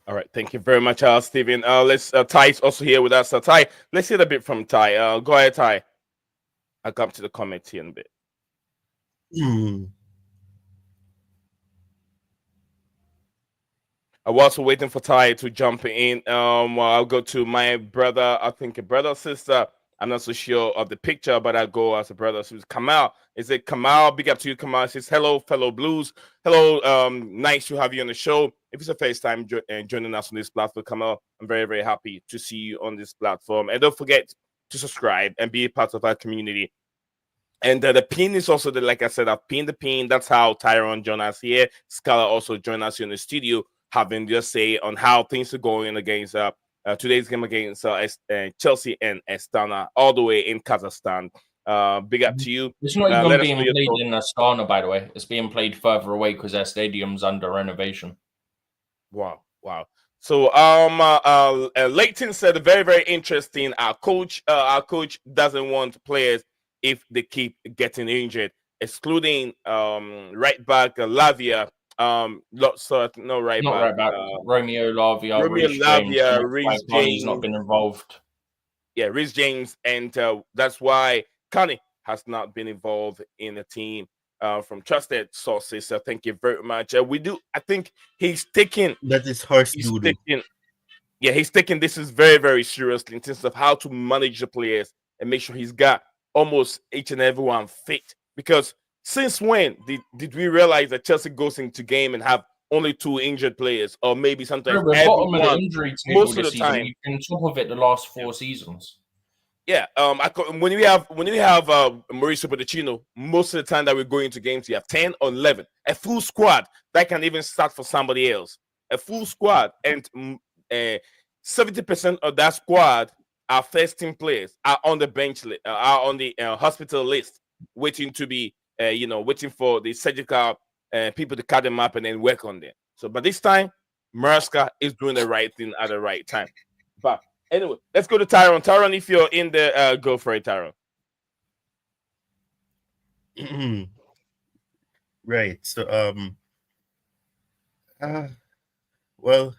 All right, thank you very much, Stephen. Let's Ty's also here with us. Ty, let's hear a bit from Ty. Go ahead, Ty. I'll come to the comments here in a bit. I'm also waiting for Ty to jump in. I'll go to my brother. I think a brother or sister. I'm not so sure of the picture, but I'll go as a brother. So it's Kamal. Is it Kamal? Big up to you, Kamal. It says, hello, fellow Blues. Hello, nice to have you on the show. If it's the first time joining us on this platform, Kamal, I'm very, very happy to see you on this platform. And don't forget to subscribe and be a part of our community. And the pin is also, like I said, I've pinned the pin. That's how Tyrone joined us here. Scala also joined us here in the studio, having their say on how things are going against today's game against Chelsea and Astana, all the way in Kazakhstan. Big up to you. It's not even being played in Astana, by the way. It's being played further away because their stadium's under renovation. Wow. So Leighton said very, very interesting. Our coach doesn't want players if they keep getting injured, excluding right back Lavia. Not right back. Romeo Lavia, Rhys James. He's not been involved. Yeah, Rhys James, and that's why Connie has not been involved in the team from trusted sources. So thank you very much. I think he's taking that is harsh doodle. He's taking this is very, very seriously in terms of how to manage the players and make sure he's got almost each and everyone fit. Because since when did we realize that Chelsea goes into game and have only 2 injured players, or maybe sometimes bottom of the injury table most of the time? You've been top of it the last 4 seasons. Yeah, when we have Mauricio Pochettino, most of the time that we're going into games, you have 10 or 11, a full squad that can even start for somebody else, a full squad, and 70% of that squad are first team players, are on the bench, are on the hospital list, waiting to be waiting for the surgical people to cut them up and then work on them. So, but this time, Mariska is doing the right thing at the right time. But anyway, let's go to Tyrone. Tyrone, if you're in the go for it, Tyrone. Right. So well,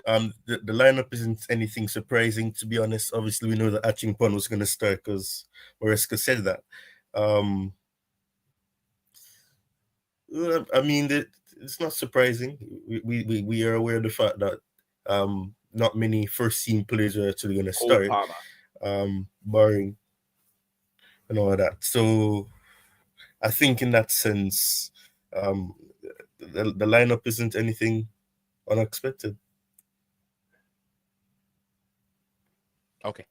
the lineup isn't anything surprising, to be honest. Obviously, we know that Achingpon was going to start because Mariska said that. I mean, it's not surprising. We are aware of the fact that not many first team players are actually going to start, barring and all of that. So I think in that sense, the lineup isn't anything unexpected. Okay.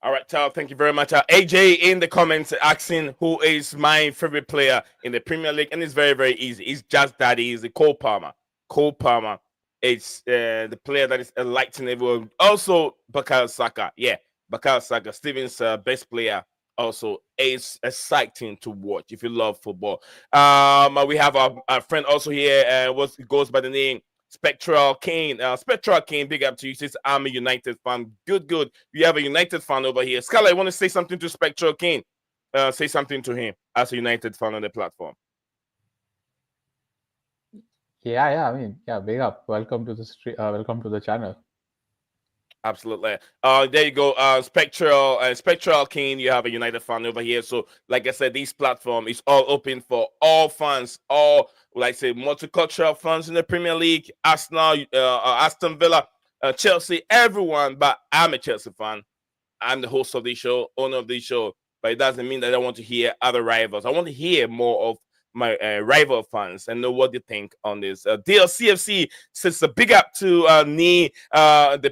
All right, Tal, thank you very much. AJ in the comments asking who is my favorite player in the Premier League, and it's very, very easy. It's just that easy. Cole Palmer. Cole Palmer. It's the player that is enlightening everyone. Also, Bukayo Saka. Yeah, Bukayo Saka, Steven's best player. Also, is exciting to watch if you love football. We have our friend also here. What goes by the name Spectral Kane. Spectral Kane, big up to you. Says I'm a United fan. Good. You have a United fan over here. Scarlett, I want to say something to Spectral Kane. Say something to him as a United fan on the platform. Yeah. I mean, yeah, big up. Welcome to the welcome to the channel. Absolutely. There you go. Spectral King, you have a United fan over here. So, like I said, this platform is all open for all fans, all multicultural fans in the Premier League, Arsenal, Aston Villa, Chelsea, everyone. But I'm a Chelsea fan. I'm the host of the show, owner of the show. But it doesn't mean that I want to hear other rivals. I want to hear more of my rival fans and know what they think on this. DLCFC says a big up to the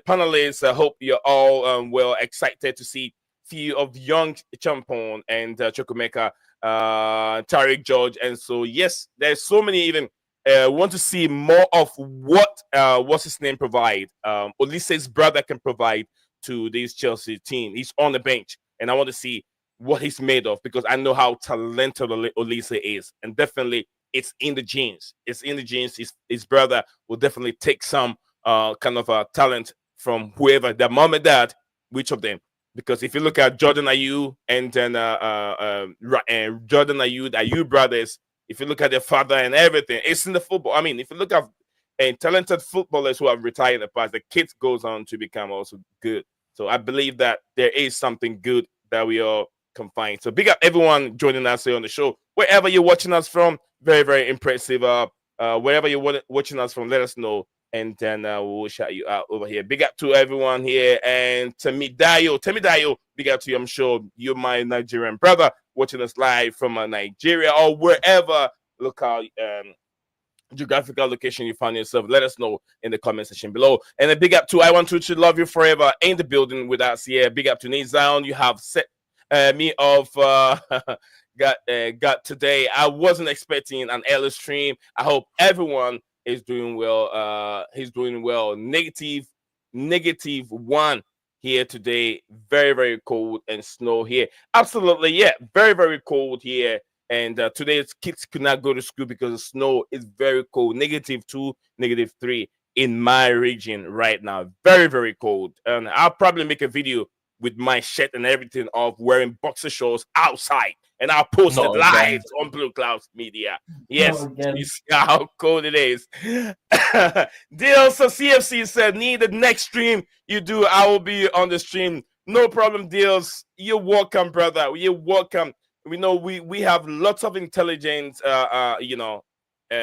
panelists. I hope you're all well excited to see few of young Champon and Chukwemeka, Tariq George. And so, yes, there's so many even want to see more of what's his name provide. Olise's brother can provide to this Chelsea team. He's on the bench, and I want to see what he's made of, because I know how talented Olise is, and definitely it's in the genes. It's in the genes. His brother will definitely take some kind of talent from whoever, their mom and dad, which of them. Because if you look at Jordan Ayew and then Jordan Ayew brothers, if you look at their father and everything, it's in the football. I mean, if you look at talented footballers who have retired in the past, the kids goes on to become also good. So I believe that there is something good that we all can find. So big up everyone joining us here on the show. Wherever you're watching us from, very, very impressive. Wherever you're watching us from, let us know, and then we'll shout you out over here. Big up to everyone here. And Temidayo, big up to you. I'm sure you're my Nigerian brother watching us live from Nigeria or wherever local geographical location you find yourself. Let us know in the comment section below. And a big up to I Want to love you forever in the building with us here. Big up to Nate Zion. You have set me off got today. I wasn't expecting an early stream. I hope everyone is doing well. He's doing well. -1 here today. Very, very cold and snow here. Absolutely, yeah. Very, very cold here. And today kids could not go to school because the snow is very cold. -2, -3 in my region right now. Very, very cold. And I'll probably make a video with my shirt and everything of wearing boxer shorts outside. And I'll post it live on Blueclouds Media. Yes, you see how cold it is. Deals so CFC said, need the next stream you do. I will be on the stream. No problem, Deals. You're welcome, brother. You're welcome. We know we have lots of intelligent,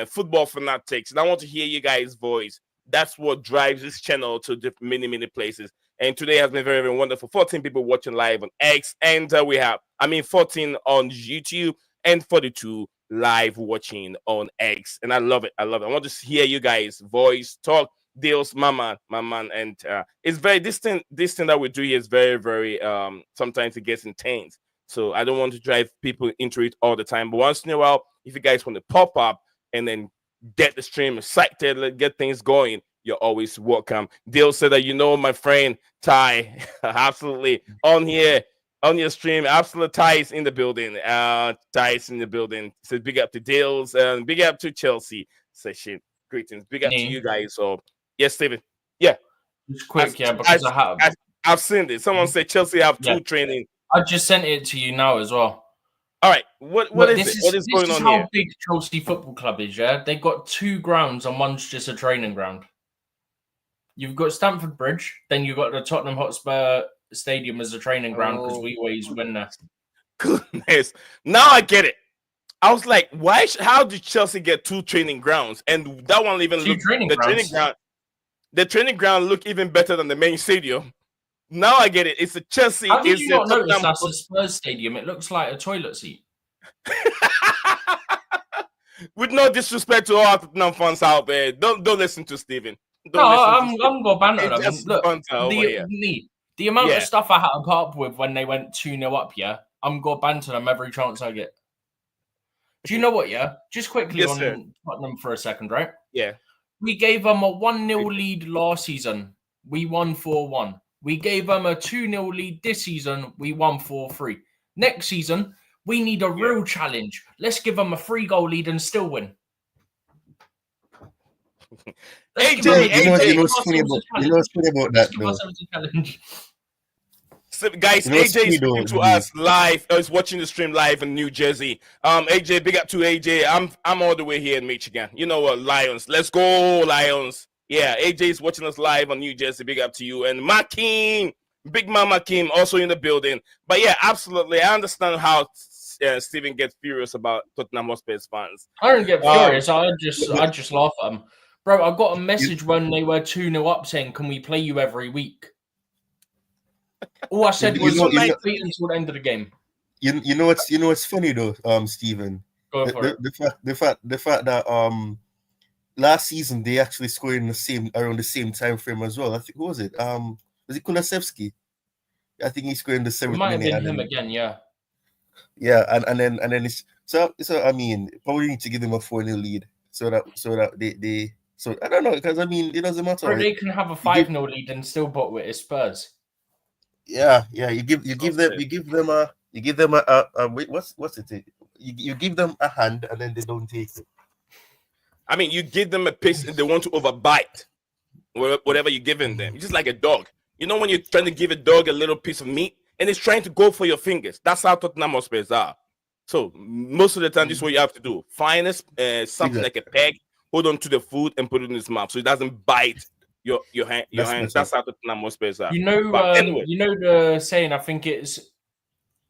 football fanatics. And I want to hear you guys' voice. That's what drives this channel to many, many places. And today has been very, very wonderful. 14 people watching live on X. And we have, 14 on YouTube and 42 live watching on X. And I love it. I love it. I want to hear you guys' voice, talk, deals, my man. And it's very distant. This thing that we do here is very, very, sometimes it gets intense. So I don't want to drive people into it all the time. But once in a while, if you guys want to pop up and then get the stream excited, get things going, you're always welcome. Dale said that, my friend Ty, absolutely on here. on your stream. Absolute ties in the building. Ties in the building. So big up to Dales and big up to Chelsea session. Greetings. Big up to you guys. So yes, Steven. Yeah. Just quick, because I've seen it. Someone said Chelsea have two training. I just sent it to you now as well. All right. What is it? What is going on here? This is how big Chelsea Football Club is, yeah? They got 2 grounds and one's just a training ground. You've got Stamford Bridge, then you've got the Tottenham Hotspur Stadium as a training ground because we always win there. Goodness. Now I get it. I was like, why? How did Chelsea get 2 training grounds? And that one even look the training ground look even better than the main stadium. Now I get it. It's a Chelsea. How did you not notice that's a Spurs stadium? It looks like a toilet seat. With no disrespect to all Tottenham fans out there, don't listen to Steven. I'm going banter them. Look, the amount of stuff I had to put up with when they went 2-0 up, I'm going to banter them every chance I get. Do you know what, Just quickly on Tottenham for a second, right? Yeah. We gave them a 1-0 lead last season. We won 4-1. We gave them a 2-0 lead this season. We won 4-3. Next season, we need a real challenge. Let's give them a 3-goal lead and still win. You know what's funny about that, though? So, guys, AJ is speaking to us live. He's watching the stream live in New Jersey. AJ, big up to AJ. I'm all the way here in Michigan. You know what, Lions? Let's go, Lions. Yeah, AJ is watching us live on New Jersey. Big up to you. And Makim, Big Mama Kim, also in the building. But yeah, absolutely. I understand how Steven gets furious about Tottenham Hotspur fans. I don't get furious. I just laugh at them. Bro, I got a message when they were 2-0 up saying, can we play you every week? All I said was wait until the end of the game. You know what's funny though, Steven? The fact that last season they actually scored in around the same time frame as well. I think who was it? Was it Kulusevski? I think he scored in the 7th minute. Might have been him again, yeah. Yeah, and then it's so I mean probably need to give them a 4-0 lead so that they so I don't know, because I mean it doesn't matter. Or they can have a 5-0 lead and still bottle it as Spurs. Yeah, you give them a what's it? You give them a hand and then they don't take it. I mean, you give them a piece and they want to overbite whatever you're giving them. It's just like a dog. You know when you're trying to give a dog a little piece of meat and it's trying to go for your fingers. That's how Tottenham Hotspurs are. So most of the time, this is what you have to do. Find something like a peg, hold on to the food and put it in his mouth so it doesn't bite your hand. That's how Tottenham Hotspurs are. You know the saying. I think it's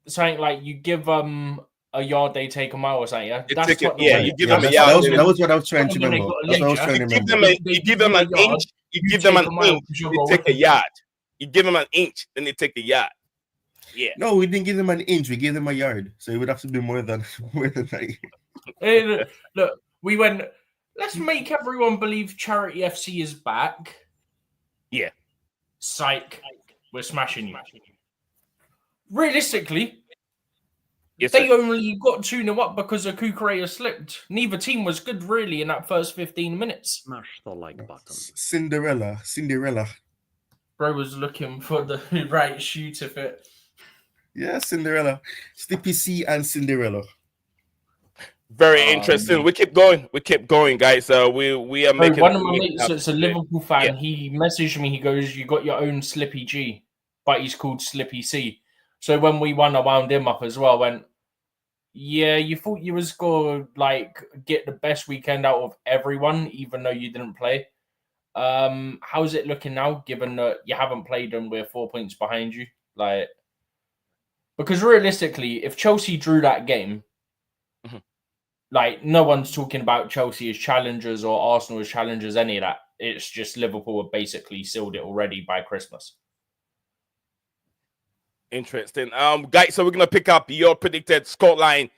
something like you give them a yard, they take a mile or something. Yeah, you give them a yard. That was what I was trying to remember. You give them an inch. You give them an inch. They take a yard. You give them an inch, then they take a yard. Yeah. No, we didn't give them an inch. We gave them a yard. So it would have to be more than that. Hey, look, we went. Let's make everyone believe Charity FC is back. Yeah. Psych. We're smashing you. Realistically, yes, they only got 2-0 up because of Kukurea slipped. Neither team was good, really, in that first 15 minutes. Smash the like button. Cinderella. Bro was looking for the right shoe to fit. Yeah, Cinderella. Slippy C and Cinderella. Very interesting. We keep going, guys. We are making. One of my mates, it's a Liverpool fan. Yeah. He messaged me. He goes, "You got your own Slippy G, but he's called Slippy C." So when we won, I wound him up as well. I went, yeah, you thought you was going to get the best weekend out of everyone, even though you didn't play. How's it looking now, given that you haven't played and we're 4 points behind you? Because realistically, if Chelsea drew that game, no one's talking about Chelsea as challengers or Arsenal as challengers, any of that. It's just Liverpool have basically sealed it already by Christmas. Interesting. Guys, so we're gonna pick up your predicted scoreline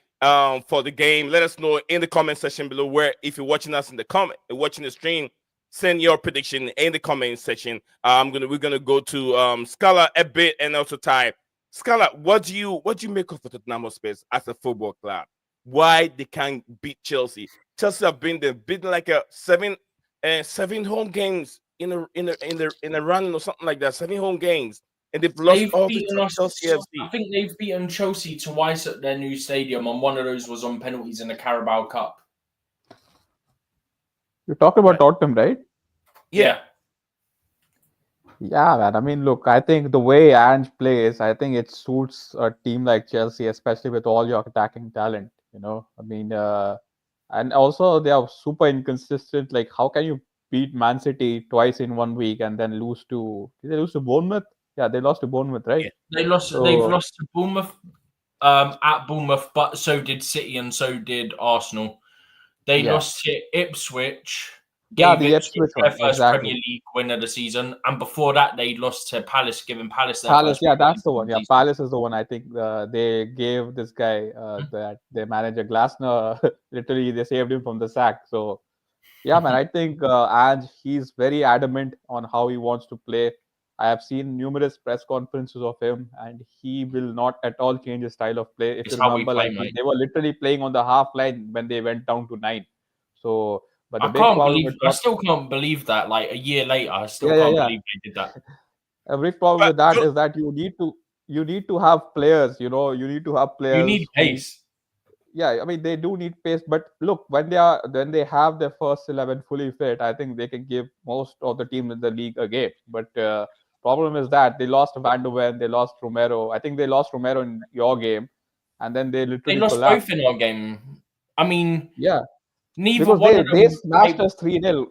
for the game. Let us know in the comment section below where, if you're watching us in the watching the stream, send your prediction in the comment section. We're gonna go to Scala a bit and also Ty. Scala, what do you make of the Tottenham Hotspur as a football club? Why they can't beat Chelsea? Chelsea have been like seven home games in a run or something like that. 7 home games. and they've lost They've all to beaten us. Chelsea FC. I think they've beaten Chelsea twice at their new stadium, and one of those was on penalties in the Carabao Cup. You're talking about Tottenham, right? Yeah. Yeah, man. I mean, look, I think the way Ange plays, I think it suits a team like Chelsea, especially with all your attacking talent. I mean, and also they are super inconsistent. Like, how can you beat Man City twice in 1 week and then lose to? Did they lose to Bournemouth? Yeah, they lost to Bournemouth, right? Yeah. They've lost to Bournemouth at Bournemouth, but so did City and so did Arsenal. They lost to Ipswich. Yeah, Gave the Ipswich Ipswich their one, first exactly. Premier League win of the season, and before that they lost to Palace, giving Palace their Palace, first. yeah, Premier that's the League one. Yeah, season. Palace is the one. I think they gave this guy, that their manager Glasner, literally they saved him from the sack. So, yeah, man, I think Ange, he's very adamant on how he wants to play. I have seen numerous press conferences of him, and he will not at all change his style of play. If It's you how we remember, play, like mate. they were literally playing on the half line when they went down to 9. So, but the I big can't problem believe. with I still can't believe that. Like a year later, I still yeah, can't yeah. believe they did that. A big problem But with that don't- is that you need to have players. You need to have You players need who, pace. yeah, I mean they do need pace. But look, when they have their first 11 fully fit, I think they can give most of the team in the league a game. But problem is that they lost Van de Ven, they lost Romero. I think they lost Romero in your game, and then they They literally lost collapsed. both in our game. I mean, Yeah, neither because one of they them. smashed us 3-0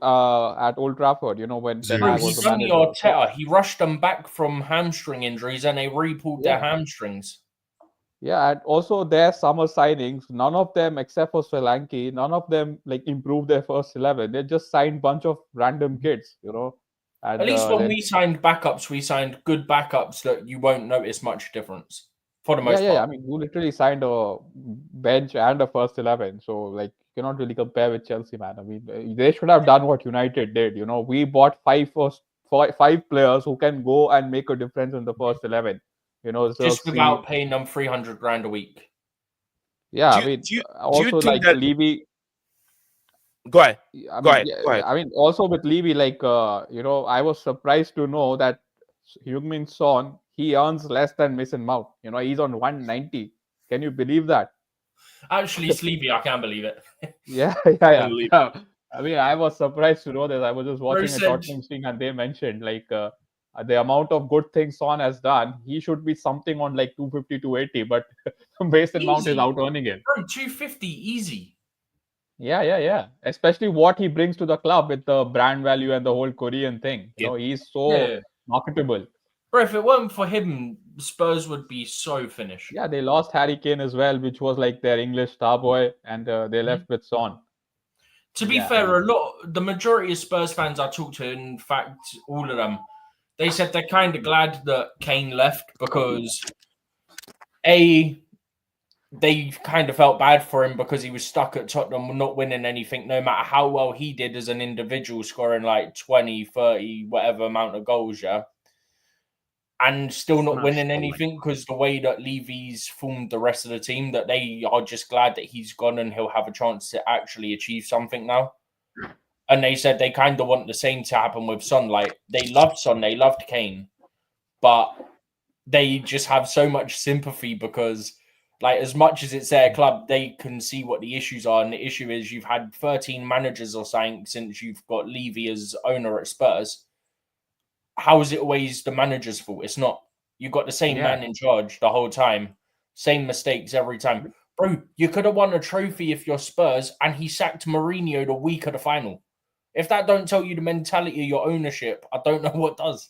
at Old Trafford. When Ten Bro, Hag he was the done the manager. Arteta. He rushed them back from hamstring injuries, and they re-pulled their Yeah. hamstrings. Yeah, and also their summer signings, none of them except for Solanke, none of them like improved their first 11. They just signed bunch of random kids. At And least when then we signed backups, we signed good backups that you won't notice much difference for the yeah, most yeah, yeah. part. I mean, you literally signed a bench and a first 11, so like you cannot really compare with Chelsea, man. I mean, they should have done what United did. We bought five players who can go and make a difference in the first 11. Just Xerxes. without paying them 300 grand a week. Yeah, I do, mean, do you also think like that? Levy. Go ahead. I Go mean, ahead. yeah, Go ahead. I mean, also with Levy, like, I was surprised to know that Heung-min Son, he earns less than Mason Mount. He's on 190. Can you believe that? Actually, Sleepy, I can't believe it. Yeah, yeah, Unbelievable. yeah. I mean, I was surprised to know this. I was just Bro watching a said, Tottenham thing, and they mentioned like the amount of good things Son has done. He should be something on like 250, 280, but Mason Mount is easy. out earning it. Bro, 250, easy. Yeah, yeah, yeah. Especially what he brings to the club with the brand value and the whole Korean thing. Yeah. He's so Yeah. marketable. Bro, if it weren't for him, Spurs would be so finished. Yeah, they lost Harry Kane as well, which was like their English star boy, and they left with Son. To be Yeah, fair, the majority of Spurs fans I talked to, in fact, all of them, they said they're kind of glad that Kane left because they kind of felt bad for him because he was stuck at Tottenham not winning anything, no matter how well he did as an individual, scoring like 20, 30, whatever amount of goals, yeah, and still not winning anything because the way that Levy's formed the rest of the team, that they are just glad that he's gone and he'll have a chance to actually achieve something now. And they said they kind of want the same to happen with Son. Like, they loved Son, they loved Kane, but they just have so much sympathy because, like, as much as it's their club, they can see what the issues are. And the issue is you've had 13 managers or something since you've got Levy as owner at Spurs. How is it always the manager's fault? It's not. You've got the same man in charge the whole time. Same mistakes every time. Bro, you could have won a trophy if you're Spurs and he sacked Mourinho the week of the final. If that don't tell you the mentality of your ownership, I don't know what does.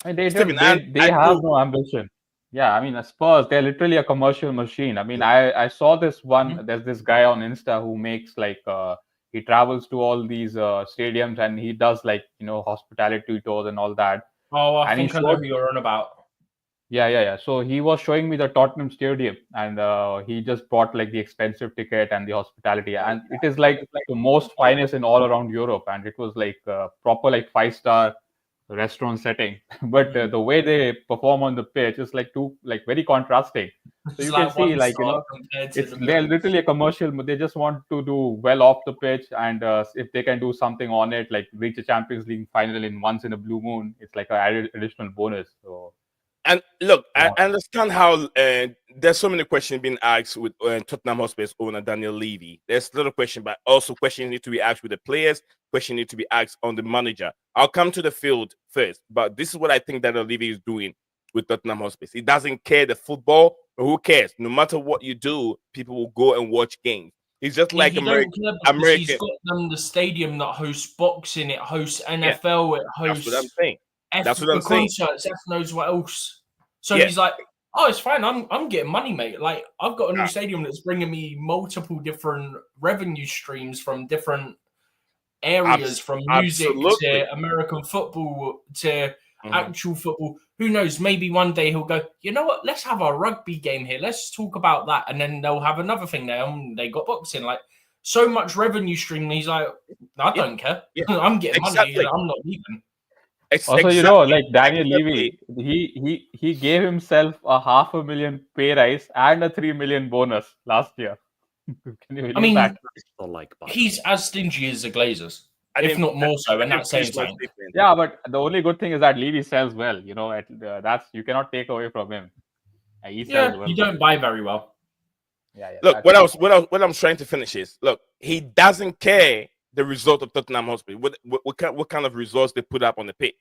And they Stephen, they have no ambition. Yeah, I mean, Spurs, they're literally a commercial machine. I mean, I saw this one. There's this guy on Insta who makes like he travels to all these stadiums and he does like hospitality tours and all that. Oh, I And think I know who you're on about. Yeah. So he was showing me the Tottenham Stadium, and he just bought like the expensive ticket and the hospitality, and it is like the most finest in all around Europe, and it was like proper like 5-star restaurant setting. But the way they perform on the pitch is like very contrasting. So you can like see, one like, star compared to it's the they're Blues. literally a commercial. They just want to do well off the pitch, and if they can do something on it, like reach a Champions League final in once in a blue moon, it's like an additional bonus. So And look, they I want- understand how there's so many questions being asked with Tottenham Hotspur's owner Daniel Levy. There's a lot of questions, but also questions need to be asked with the players. Questions need to be asked on the manager. I'll come to the field first, but this is what I think Daniel Levy is doing with Tottenham Hotspur. He doesn't care the football, but who cares? No matter what you do, people will go and watch games. He's just like he American. don't care because he's got them the stadium that hosts boxing, it hosts NFL, it That's what I'm hosts saying. That's what I'm saying. concerts, F knows what else. So Yeah. he's like, oh, it's fine. I'm getting money, mate. Like I've got a new Yeah. stadium that's bringing me multiple different revenue streams from different areas, from music Absolutely. to American football to actual football. Who knows? Maybe one day he'll go, you know what? Let's have a rugby game here. Let's talk about that. And then they'll have another thing there. They got boxing. Like so much revenue stream. And he's like, I don't care. Yeah. I'm getting Exactly. money. I'm not leaving. Also, you know, like Daniel Levy, he gave himself a $500,000 pay rise and a 3 million bonus last year. Can you believe that? The like button. He's as stingy as the Glazers, I if didn't- not more so. I And that's didn't saying finish my something. statement. Yeah, but the only good thing is that Levy sells well. You know, that's you cannot take away from him. He sells well. You don't buy very well. Yeah. Look, what I'm trying to finish is, look, he doesn't care the result of Tottenham Hotspur. What kind of results they put up on the pitch.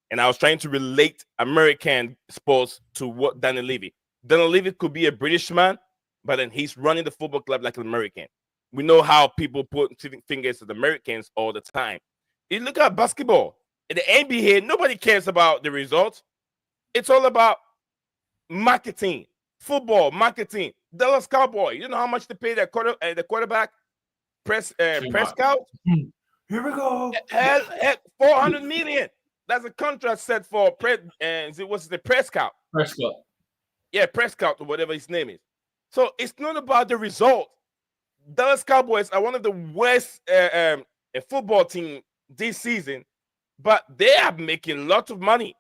And I was trying to relate American sports to what Daniel Levy. Daniel Levy could be a British man, but then he's running the football club like an American. We know how people put fingers at the Americans all the time. You look at basketball. In the NBA, nobody cares about the results. It's all about marketing, football marketing. Dallas Cowboy, you know how much they pay the quarterback, Prescott? Here we go. Hell, 400 million. That's a contract set for what's the Prescott? Prescott. Yeah, Prescott or whatever his name is. So it's not about the result. Dallas Cowboys are one of the worst football team this season, but they are making lots of money,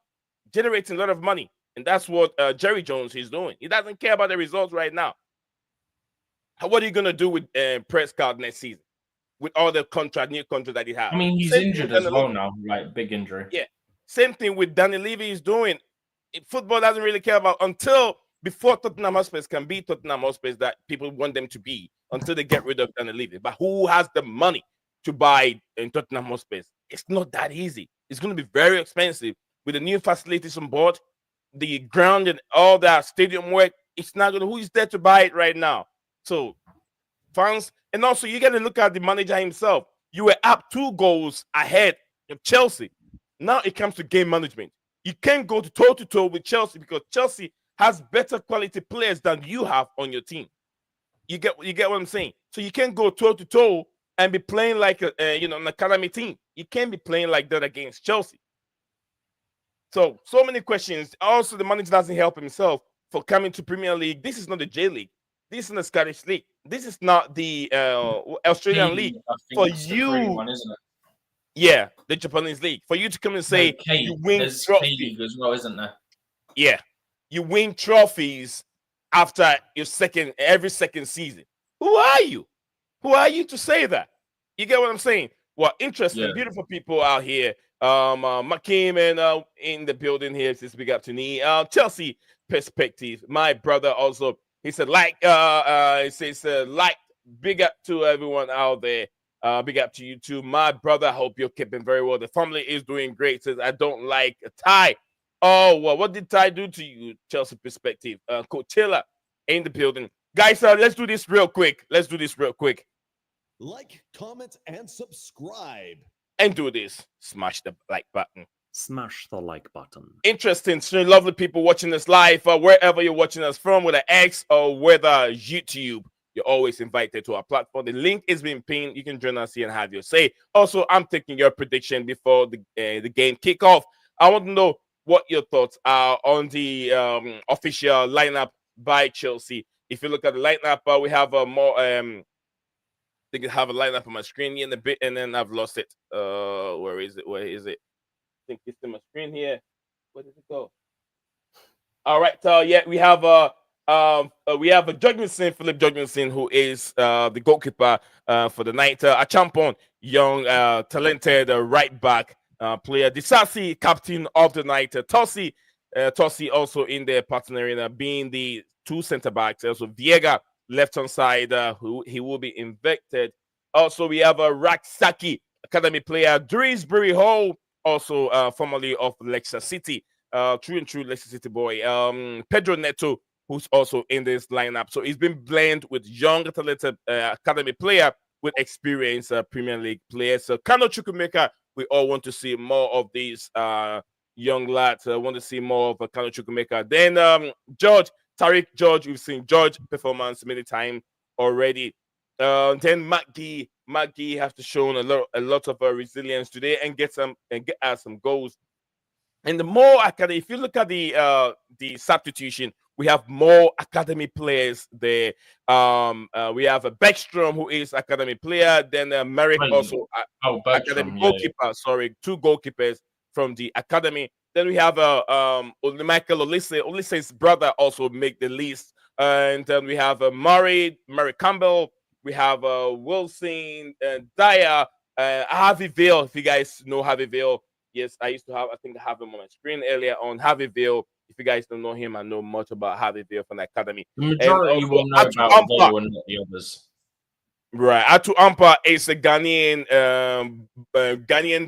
generating a lot of money, and that's what Jerry Jones is doing. He doesn't care about the results right now. What are you gonna do with Prescott next season with all the new contract that he has? I mean, he's injured as well now, like big injury. Yeah, same thing with Daniel Levy is doing. Football doesn't really care about until before Tottenham Hotspur can be Tottenham Hotspur that people want them to be until they get rid of Daniel Levy. But who has the money to buy in Tottenham Hotspur? It's not that easy. It's going to be very expensive with the new facilities on board, the ground and all that stadium work. It's not going to. Who is there to buy it right now? So, fans, and also you got to look at the manager himself. You were up 2 goals ahead of Chelsea. Now it comes to game management. You can't go toe-to-toe with Chelsea because Chelsea has better quality players than you have on your team. You get what I'm saying? So you can't go toe-to-toe and be playing like an academy team. You can't be playing like that against Chelsea. So many questions. Also, the manager doesn't help himself for coming to Premier League. This is not the J League. This is the Scottish League. This is not the Australian League. For you, one, isn't it? Yeah, the Japanese League. For you to come and say you win there's trophies. K-League as well, isn't there? Yeah, you win trophies after your every second season. Who are you? Who are you to say that? You get what I'm saying? Well, interesting, beautiful people out here. Makim and in the building here says big up to me. Chelsea perspective. My brother also, he said he says like big up to everyone out there. Big up to you too, my brother. I hope you're keeping very well. The family is doing great. Says I don't like a tie. Oh well, what did Ty do to you? Chelsea perspective. Coach Taylor in the building, guys. Let's do this real quick. Like, comment, and subscribe. And do this. Smash the like button. Smash the like button. Interesting, so lovely people watching us live, wherever you're watching us from, whether X or whether YouTube. You're always invited to our platform. The link is being pinned. You can join us here and have your say. Also, I'm taking your prediction before the game kickoff. I want to know what your thoughts are on the official lineup by Chelsea. If you look at the lineup, we have a more. I think I have a lineup on my screen here in a bit, and then I've lost it. Where is it? I think it's in my screen here. Where did it go? All right. Yeah, we have We have a Philip Judgmenson, who is the goalkeeper for the night. A champion, young, talented right back player. Disasi, captain of the night. Tossi also in the partner arena, being the two centre backs. Also, Viega, left hand side, who he will be invicted. Also, we have a Raksaki academy player, Drisbury Hall, also formerly of Leicester City, true and true Leicester City boy. Pedro Neto, who's also in this lineup. So he's been blended with young, talented academy player with experienced Premier League players. So Kano Chukwumeka, we all want to see more of these young lads. I want to see more of Kano Chukwumeka. Then Tariq George, we've seen George performance many times already. Then McGee has to show a lot of resilience today and get us some goals. And the more academy, if you look at the substitution, we have more academy players there. We have a Beckstrom, who is academy player. Then Merrick, also academy goalkeeper. Yeah. Sorry, two goalkeepers from the academy. Then we have Michael Olise. Olise's brother also make the list. And then we have Murray Campbell. We have Wilson, Dyer, Harvey Vale. If you guys know Harvey Vale, yes, I think I have him on my screen earlier on. Harvey Vale. If you guys don't know him, I know much about Harvey Vale from the academy. The majority will know about Vale and not the others. Right. Atu Ampa is a Ghanaian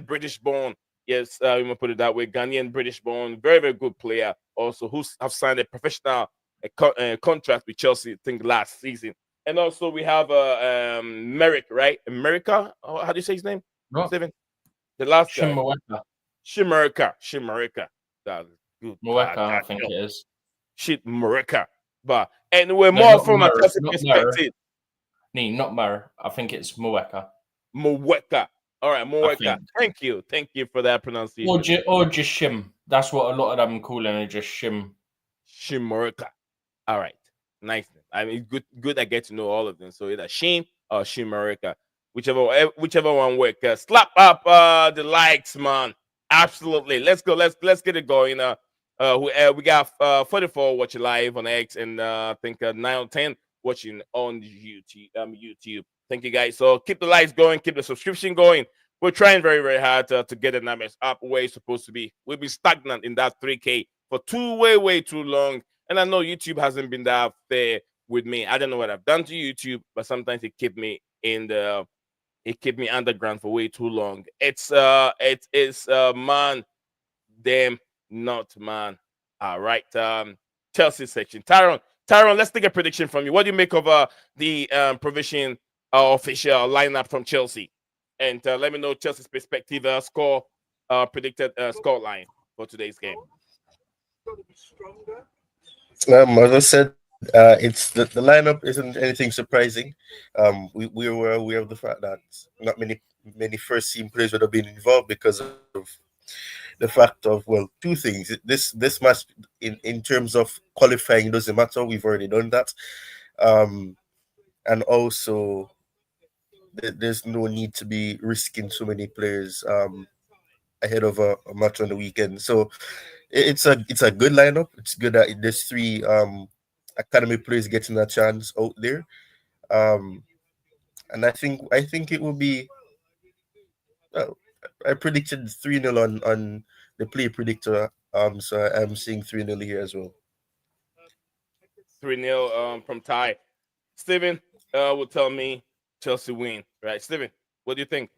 British born. Yes, we gonna put it that way. Ghanaian British born, very, very good player. Also, who have signed a professional contract with Chelsea, I think last season. And also we have Merrick, right? America. How do you say his name? No. Steven? The last guy. Shimarika. That's good. Mweka, I think it is. Shit, Marika. But anyway, more from a Chelsea perspective. Not Mer. I think it's Mweka. Mweka. All right, Mweka. Thank you for that pronunciation. Or just Shim. That's what a lot of them call it. Just Shim. Shimarika. All right, nice. I mean, good. I get to know all of them. So either Shim or Shimarika, whichever one works. Slap up the likes, man. Absolutely. Let's go. Let's get it going. We got 44 watching live on X, and I think 9 or 10 watching on YouTube. Thank you guys. So keep the likes going, keep the subscription going. We're trying very, very hard to get the numbers up where it's supposed to be. We've been stagnant in that 3K for way too long, and I know YouTube hasn't been that fair with me. I don't know what I've done to YouTube, but sometimes it kept me underground for way too long. It is man, damn, not man. All right, Chelsea section. Tyron, let's take a prediction from you. What do you make of the provision official lineup from Chelsea? And let me know Chelsea's perspective, score, predicted score line for today's game. As I said, it's the lineup isn't anything surprising. We were aware of the fact that not many first team players would have been involved because of the fact of, well, two things. This match in terms of qualifying doesn't matter. We've already done that, and also there's no need to be risking so many players ahead of a match on the weekend. So it's a good lineup. It's good that there's three academy players getting a chance out there, and I think it will be. I predicted 3-0 on the play predictor. So I'm seeing 3-0 here as well. 3-0 from Ty. Steven will tell me Chelsea win. Right, Steven, what do you think?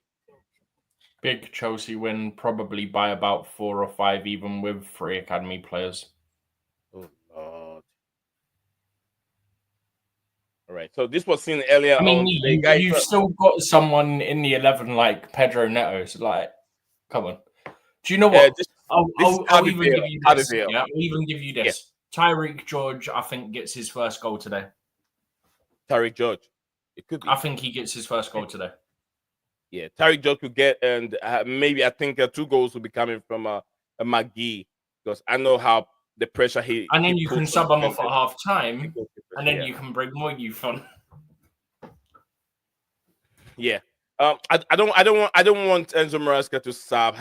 Big Chelsea win, probably by about 4 or 5, even with 3 academy players. Oh Lord. All right, so this was seen earlier. I mean, you've still got someone in the 11 like Pedro Neto. So like, come on. Do you know what? I'll even give you this. Yeah, I'll even give you this. Yeah. Tariq George, I think, gets his first goal today. Tariq George. It could be. I think he gets his first goal today. Yeah, Tariq George could get, and maybe I think 2 goals will be coming from a McGee, because I know how the pressure he. And then you can sub him off at half time, and then you can bring more youth on. Yeah, I don't want Enzo Maresca to sub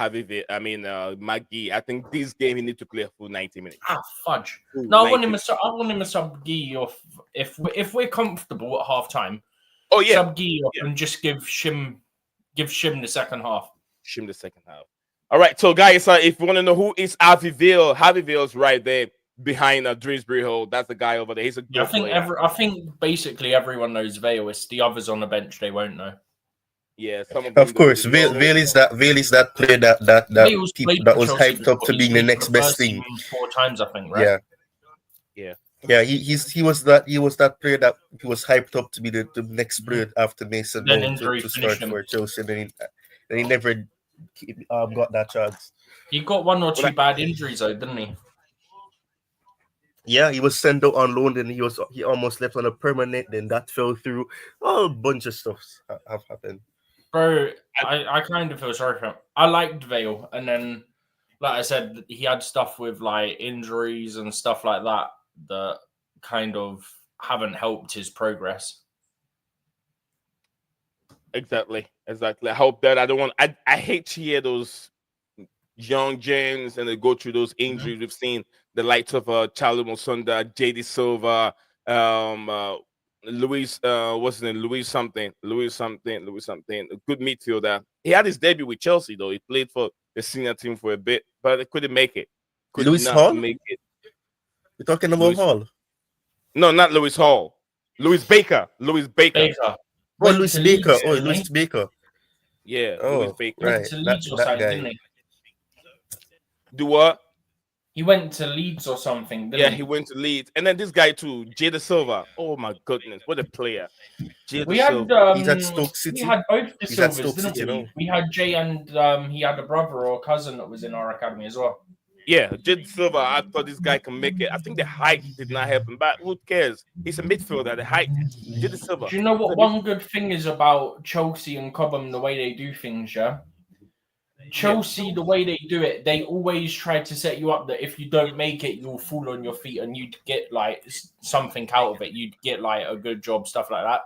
Maggie. I think this game he need to play a full 90 minutes. Ah, fudge. Full No, I 90 want him to sub Gee off if we're comfortable at half time. Oh yeah, Sub Gee off and just give Shim the second half. Shim the second half. All right, so guys, if you want to know who is Harvey Vale's right there behind Drisbury Hall. That's the guy over there. He's a good player. I think basically everyone knows Vale. It's the others on the bench they won't know. Yeah, some of course. Vale is that player that was hyped up to being the next best thing. 4 times, I think, right? Yeah. He was that player that he was hyped up to be the next player after Mason Mount to start for Chelsea, and then he never got that chance. He got 1 or 2 bad injuries though, didn't he? Yeah, he was sent out on loan, and he almost left on a permanent. Then that fell through. Oh, a bunch of stuff have happened. Bro, I kind of feel sorry for him. I liked Vale, and then, like I said, he had stuff with like injuries and stuff like that kind of haven't helped his progress. Exactly. I hope that I hate to hear those young James and they go through those injuries. We've seen the likes of Charlie Musonda, JD Silva, Luis something, a good midfielder. He had his debut with Chelsea though. He played for the senior team for a bit, but he couldn't make it. Lewis Hall? Make it. You're talking about Hall? No, not Lewis Hall. Lewis Baker. Oh, Lewis Baker. Yeah, oh, Lewis Baker. Right. To Leeds or something, didn't he? Do what? He went to Leeds or something, didn't he? He went to Leeds. And then this guy too, Jada Silva. Oh my goodness, what a player. He's at Stoke City. We had both the Silvers, didn't we? We had Jay and he had a brother or cousin that was in our academy as well. Yeah, Jada Silva, I thought this guy can make it. I think the height did not help him, but who cares? He's a midfielder, the height. Jada Silva. Do you know what one good thing is about Chelsea and Cobham, the way they do things, yeah? Chelsea, the way they do it, they always try to set you up that if you don't make it, you'll fall on your feet and you'd get like something out of it. You'd get like a good job, stuff like that.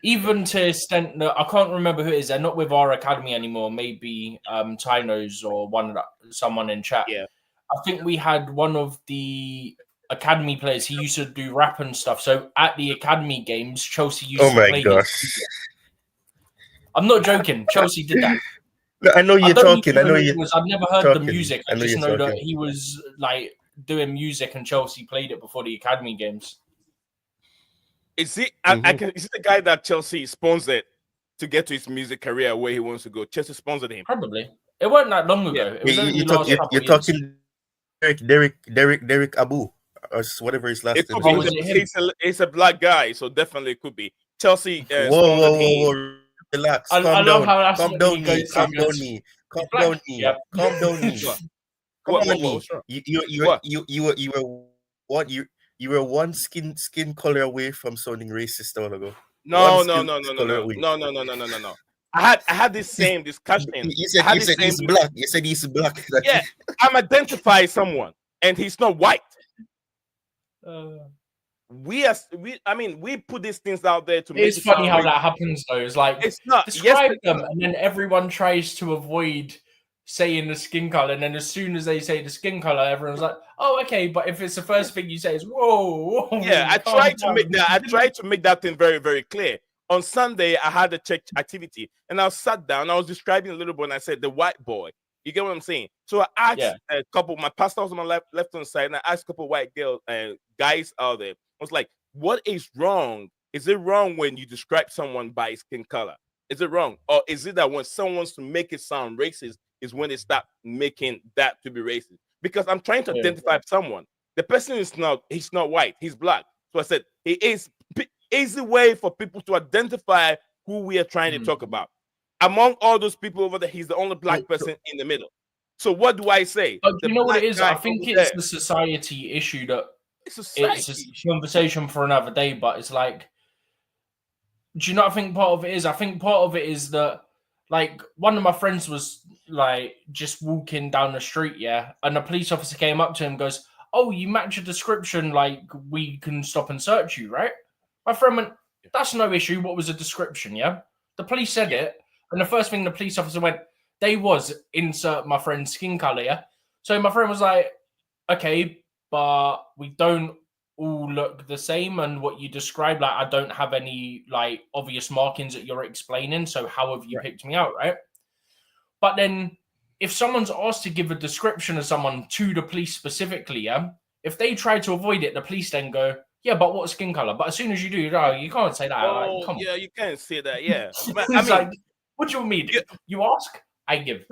Even to extent that I can't remember who it is. They're not with our academy anymore. Maybe Tynos or someone in chat. Yeah, I think we had one of the academy players. He used to do rap and stuff. So at the academy games, Chelsea used to play. Oh my gosh! I'm not joking. Chelsea did that. I know you're talking. I know you. I've never heard the music. I just know that he was like doing music, and Chelsea played it before the academy games. Is he? Is it the guy that Chelsea sponsored to get to his music career where he wants to go? Chelsea sponsored him. Probably. It wasn't that long ago. Yeah. You're talking Derek Abu or whatever his last name is. He's a black guy, so definitely it could be Chelsea. Whoa. Relax. Calm down. Calm down. You were one skin color away from sounding racist a while ago. No. I had this same discussion. You said he's black. You said he's black. Yeah, I'm identifying someone, and he's not white. We put these things out there to make it's funny how that happens though. It's like it's not describe them, and then everyone tries to avoid saying the skin color, and then as soon as they say the skin color, everyone's like, "Oh, okay." But if it's the first thing you say is "Whoa," yeah, I tried to make that thing very, very clear. On Sunday, I had a church activity, and I sat down. I was describing a little boy, and I said, "The white boy." You get what I'm saying? So I asked a couple. My pastor was on my left hand side, and I asked a couple of white girls and guys out there. I was like, "What is wrong? Is it wrong when you describe someone by skin color? Is it wrong, or is it that when someone wants to make it sound racist, is when they start making that to be racist?" Because I'm trying to identify someone. The person he's not white. He's black. So I said he is easy way for people to identify who we are trying to talk about. Among all those people over there, he's the only black person in the middle. So what do I say? But you know what it is? I think it's the society issue that it's a conversation for another day. But it's like, do you not think part of it is? I think part of it is that, like, one of my friends was like just walking down the street, and a police officer came up to him and goes, "Oh, you match a description, like we can stop and search you, right?" My friend went, "That's no issue. What was the description, yeah?" The police said it, and the first thing the police officer went, they was insert my friend's skin color, yeah? So my friend was like, okay, but we don't all look the same, and what you described, like, I don't have any, like, obvious markings that you're explaining, so how have you picked me out, right? But then, if someone's asked to give a description of someone to the police specifically, yeah, if they try to avoid it, the police then go, yeah, but what skin color? But as soon as you do, no, you can't say that. Oh, like, come on. yeah, you can't say that. Yeah, but, It's like, what do you mean? You ask, I give.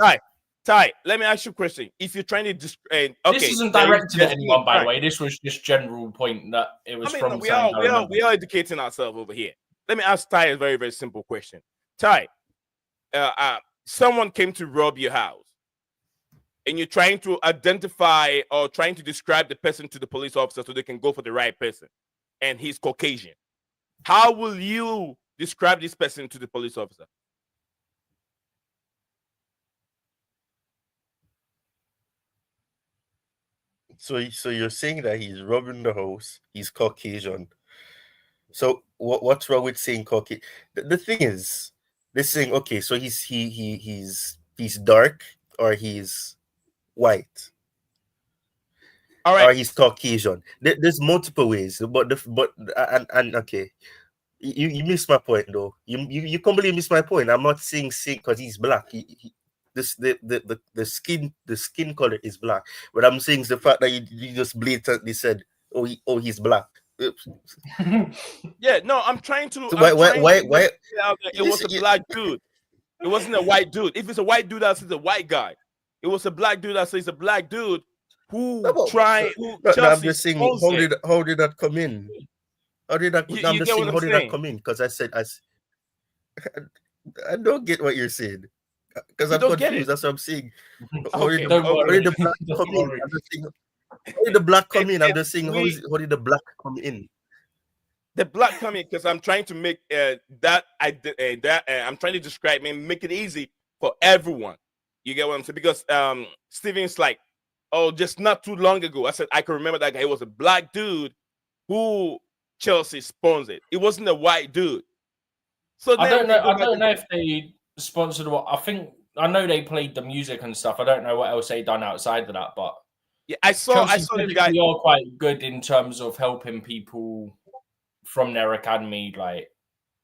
Ty, let me ask you a question. If you're trying to okay, this isn't directed at anyone, by the way. This was just general point that it was from. We are educating ourselves over here. Let me ask Ty a very, very simple question. Ty, someone came to rob your house, and you're trying to identify or trying to describe the person to the police officer so they can go for the right person, and he's Caucasian. How will you describe this person to the police officer? So you're saying that he's robbing the house, he's Caucasian. So what's wrong with saying Caucasian? The thing is, this thing, okay, so he's dark or he's white. All right. Or he's Caucasian. There's multiple ways, but okay. You missed my point though. You completely missed my point. I'm not saying because he's black. The skin color is black. What I'm saying is the fact that you just blatantly said, he's black. Oops. Yeah, no, I'm trying to. So why? It was a black dude. It wasn't a white dude. If it's a white dude, that says a white guy. It was a black dude that says a black dude who tried. I'm just saying, how did that come in? How did that? I'm just saying, how did that come in? Because I don't get what you're saying. Because I'm confused. That's what I'm saying. How did the black come in? I'm just saying, how did the black come in? I'm just saying, how did the black come in? The black come in because I'm trying to make I'm trying to describe and make it easy for everyone. You get what I'm saying? Because Steven's like, just not too long ago, I said I can remember that guy. It was a black dude who Chelsea sponsored. It wasn't a white dude. So I don't know if they sponsored what. I know they played the music and stuff. I don't know what else they done outside of that, but yeah, I saw the guy. They are quite good in terms of helping people from their academy, like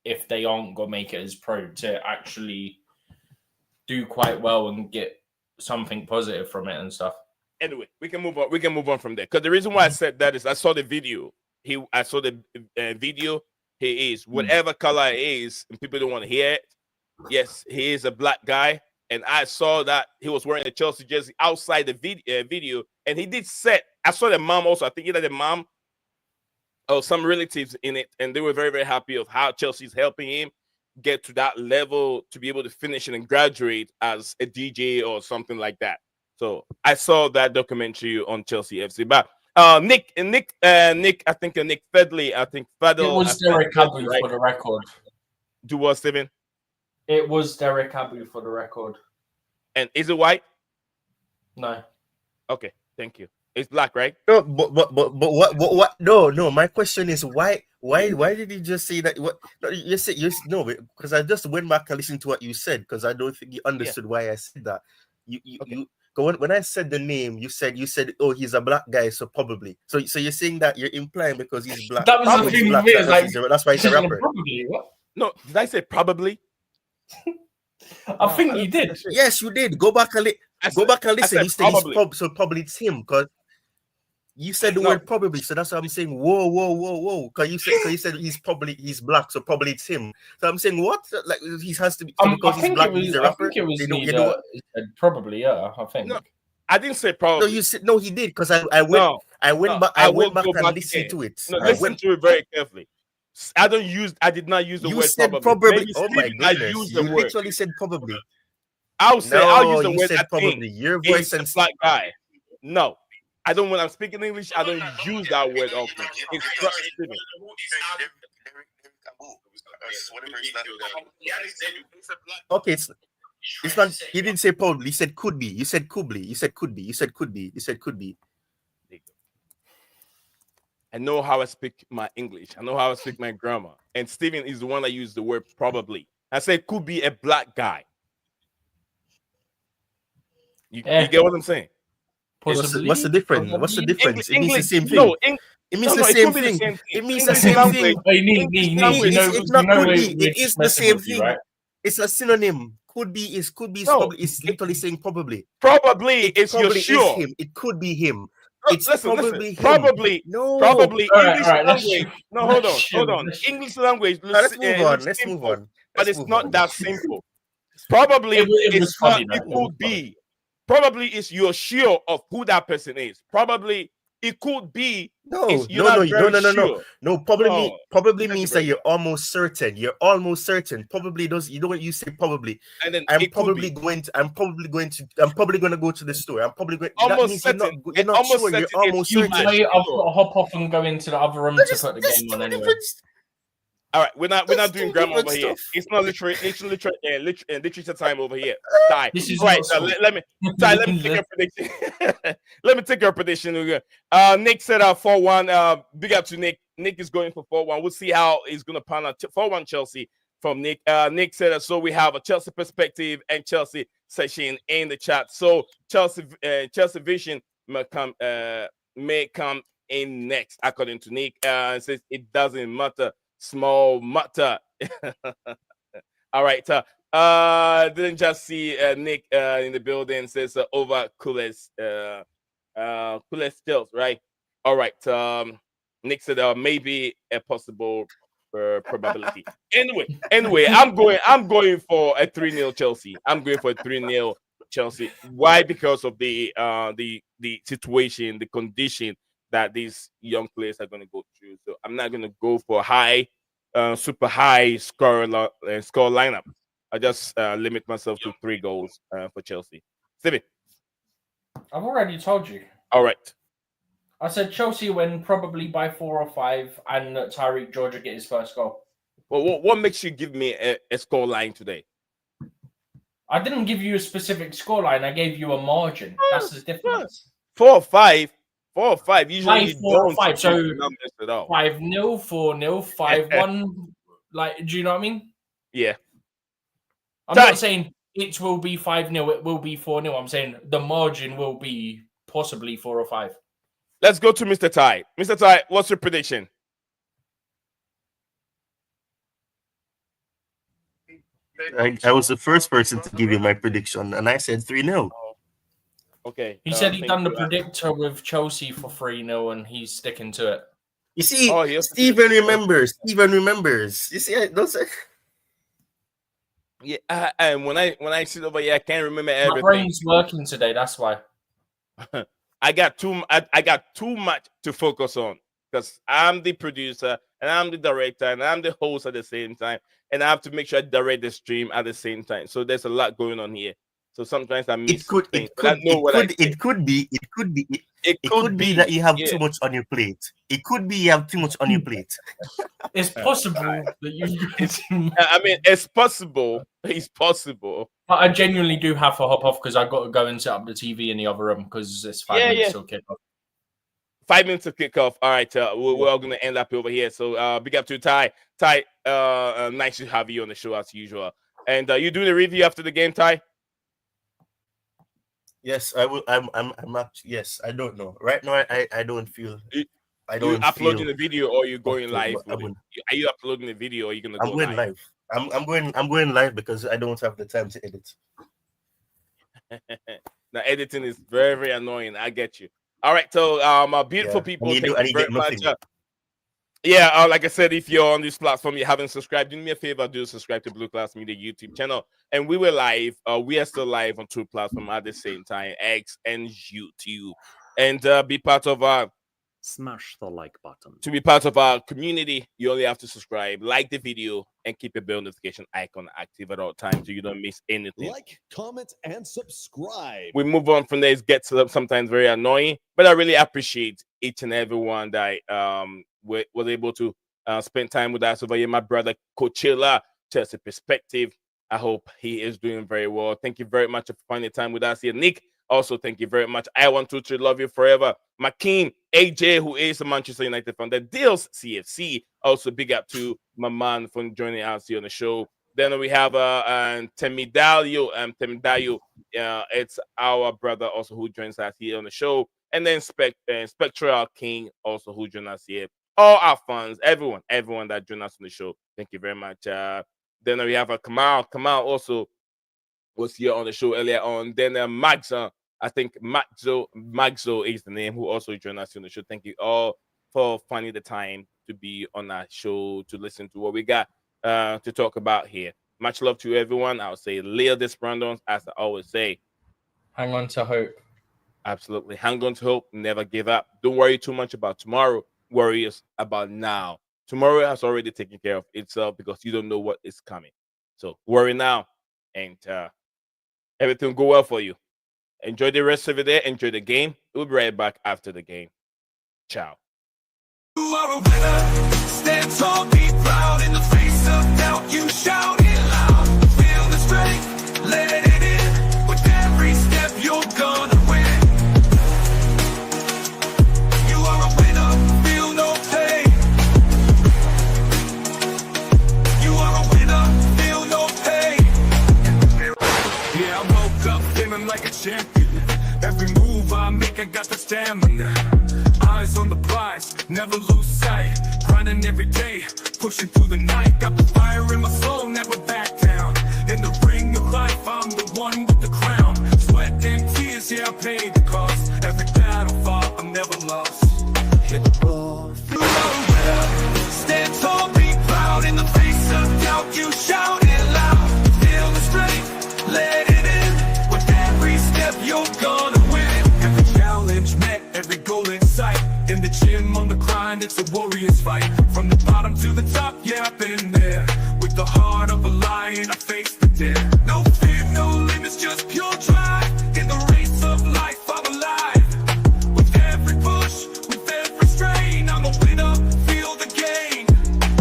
if they aren't gonna make it as pro, to actually do quite well and get something positive from it and stuff. Anyway, we can move on. We can move on from there. Because the reason why I said that is I saw the video. I saw the video. He is whatever color he is, and people don't want to hear it. Yes, he is a black guy, and I saw that he was wearing a Chelsea jersey outside the video, and he did set. I saw the mom also. I think either the mom or some relatives in it, and they were very, very happy of how Chelsea's helping him get to that level to be able to finish and graduate as a DJ or something like that. So I saw that documentary on Chelsea FC. But Nick, I think Nick Fedley, Fadel. It was Derek Abu for the record. Do what, Steven? It was Derek Abu for the record. And is it white? No. Okay, thank you. It's black, right? No, but what? No. My question is why did you just say that? What you said? No, because I just went back and listened to what you said because I don't think you understood why I said that. When I said the name, you said, he's a black guy, so probably. So you're saying that you're implying because he's black. That was the thing. That's why he's a rapper. Probably what? No, did I say probably? I think you did. Yes, you did. Go back and listen. You said so probably it's him because you said the word probably. So that's what I'm saying. Whoa. Because you said he's black, so probably it's him. So I'm saying what? Like he has to be because he's black. He's a rapper. I think it was probably. Yeah, I think. No, I didn't say probably. No, you said no. He did because I went back and listened to it. No, listen to it very carefully. I did not use the word said probably. Oh my goodness! You literally said probably. I'll use the word said probably. Your voice and black guy. No, I don't. When I'm speaking English, I don't use that word often. It's okay. It's not. He didn't say probably. He said could be. You said could be. You said could be. You said could be. You said could be. I know how I speak my English. I know how I speak my grammar. And Steven is the one that used the word probably. I said could be a black guy. You get what I'm saying? Possibly. What's the difference? Probably. What's the difference? It means English, the same thing. no, It means no, the it same could be the thing. same thing. It means the English same language. thing. Hey, Nee, It's not know could where be. we're It is the messing same with you, thing. right? It's a synonym. Could be is No, probably. It's literally saying probably. Probably It is you're probably sure. is him. It could be him. No, It's listen. probably him. Probably No. English All right, language. No, hold on. let's English language Let's move on. looks Let's move simple, on. but Let's it's move not on. that simple. Probably It was it's not. funny, It though. could be. Probably is you're sure of who that person is. Probably it could be. No. You're not very No. sure. No. Probably No, probably that's means very that you're almost certain. You're almost certain. Probably does. You don't. You say probably. And then I'm it could probably be. going to go to the store. I'm probably going. That Almost means you're certain. not. You're And not almost sure. You're certain is almost you certain. Wait, I've sure. got to hop off and go into the other room to put the game on anyway. All right, we're not doing two grammar different over here. stuff. It's not literature time over here. Ty, This is all right. not school. Let me take your prediction. Let me take your prediction. Nick said 4-1. Big up to Nick. Nick is going for 4-1. We'll see how he's going to pan out 4-1 Chelsea from Nick. Nick said so. We have a Chelsea perspective and Chelsea session in the chat. So Chelsea vision may come in next, according to Nick. It says it doesn't matter. Small matter. All right. Didn't just see Nick in the building. Says over coolest stills, right? All right. Nick said maybe a possible probability. Anyway, I'm going for a 3-0 Chelsea. I'm going for a 3-0 Chelsea. Why? Because of the situation, the condition that these young players are going to go through. So I'm not going to go for super high score lineup. I just limit myself to 3 goals for Chelsea. Stevie. I've already told you. All right. I said Chelsea win probably by 4 or 5, and Tyreek George will get his first goal. Well, what makes you give me a score line today? I didn't give you a specific scoreline. I gave you a margin. That's the difference. 4 or 5. 4 or 5. Usually 4 or 5. So numbers at all. 5-0, 4-0, 5-1. Like, do you know what I mean? Yeah. I'm not saying it will be 5-0. It will be 4-0. I'm saying the margin will be possibly 4 or 5. Let's go to Mr. Ty. Mr. Ty, what's your prediction? I was the first person to give you my prediction, and I said 3-0. Okay. He said he done the predictor with Chelsea for 3-0, and he's sticking to it. You see, Steven remembers. You see, those. Yeah, and when I sit over here, I can't remember everything. My brain's working today. That's why. I got too much to focus on because I'm the producer and I'm the director and I'm the host at the same time, and I have to make sure I direct the stream at the same time. So there's a lot going on here. So sometimes I miss things. It could be that you have too much on your plate. It could be you have too much on your plate. It's possible that you. I mean, it's possible. It's possible. But I genuinely do have to hop off because I got to go and set up the TV in the other room because it's 5 minutes till kickoff. 5 minutes to kick off. All right, we're all going to end up over here. So big up to Ty. Ty, nice to have you on the show as usual. And you doing a review after the game, Ty? Yes, I will. I'm actually, yes, I don't know. Right now, I don't feel. I don't. You uploading the video or you going live? Are you uploading the video or are you gonna go going live? I'm going live because I don't have the time to edit. Now editing is very, very annoying. I get you. All right, so my beautiful people, thank you very much. Like I said, if you're on this platform, you haven't subscribed, do me a favor, do subscribe to Blueclouds Media YouTube channel. And we were live. We are still live on 2 platforms at the same time, X and YouTube. And be part of our smash the like button. To be part of our community, you only have to subscribe, like the video, and keep your bell notification icon active at all times so you don't miss anything. Like, comment, and subscribe. We move on from there. It gets sometimes very annoying, but I really appreciate each and everyone that was able to spend time with us over here. My brother Coachella, Chelsea Perspective. I hope he is doing very well. Thank you very much for finding time with us here. Nick, also thank you very much. I want to love you forever. Makeem, AJ, who is a Manchester United fan, that deals CFC. Also big up to my man for joining us here on the show. Then we have Temidayo. Temidayo, it's our brother also who joins us here on the show. And then Spectral King also who joins us here. All our fans, everyone that joined us on the show. Thank you very much. Then we have Kamal. Kamal also was here on the show earlier on. Then Magzo, I think Magzo is the name, who also joined us on the show. Thank you all for finding the time to be on our show to listen to what we got to talk about here. Much love to everyone. I'll say Leo Desprandons, as I always say. Hang on to hope. Absolutely. Hang on to hope. Never give up. Don't worry too much about tomorrow. Worry about now. Tomorrow has already taken care of itself because you don't know what is coming. So worry now, and everything will go well for you. Enjoy the rest of the day. Enjoy the game. We'll be right back after the game. Ciao. You are a winner. Stand tall, be proud. In the face of doubt, you shout it loud. Feel the strength, let it in. With every step, you're gonna win. You are a winner, feel no pain. You are a winner, feel no pain. Yeah, I woke up feeling like a champion. Every move I make, I got the stamina. Eyes on the prize, never lose sight. Grinding every day, pushing through the night. Got the fire in my soul, never back down. In the ring of life, I'm the one with the crown. Sweat and tears, yeah, I paid the cost. Every battle fought, I'm never lost. Hit the ball, feel winner. Stand tall, be proud. In the face of doubt, you shout it loud. Feel the strength, let it in. With every step, you're gonna win. Every challenge met, every goal in sight. In the gym, on the grind, it's a warrior's fight. From the bottom to the top, yeah, I've been there. With the heart of a lion, I face the dead. No fear, no limits, just pure drive. In the race of life, I'm alive. With every push, with every strain, I'm a winner, feel the gain.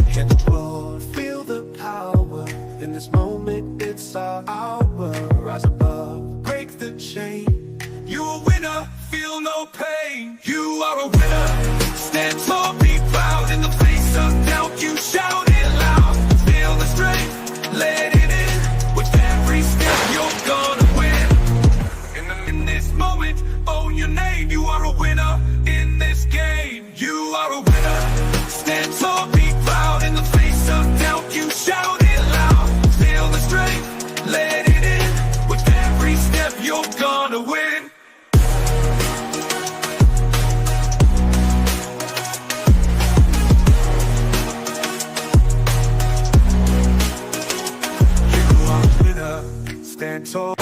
Hit the road, feel the power. In this moment, it's our hour. Rise above, break the chain. You a winner, feel no pain. You are a winner. Stand tall, be proud. In the face of doubt, you shout it loud. Feel the strength, let it in. With every step, you're gonna win. In this moment, own your name. You are a winner in this game. You are a winner. Stand tall, be proud. In the face of doubt, you shout it loud. Feel the strength, let it in. With every step, you're gonna win. Stand tall,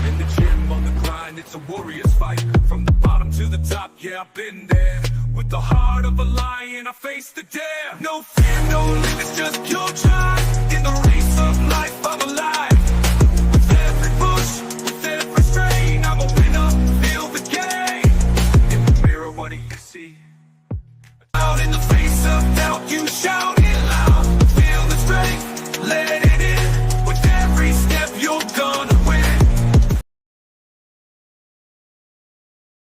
in the gym, on the grind, it's a warrior's fight. From the bottom to the top, yeah, I've been there. With the heart of a lion, I face the dare. No fear, no limits, just pure drive. In the race of life, I'm alive. With every push, with every strain, I'm a winner, feel the game. In the mirror, what do you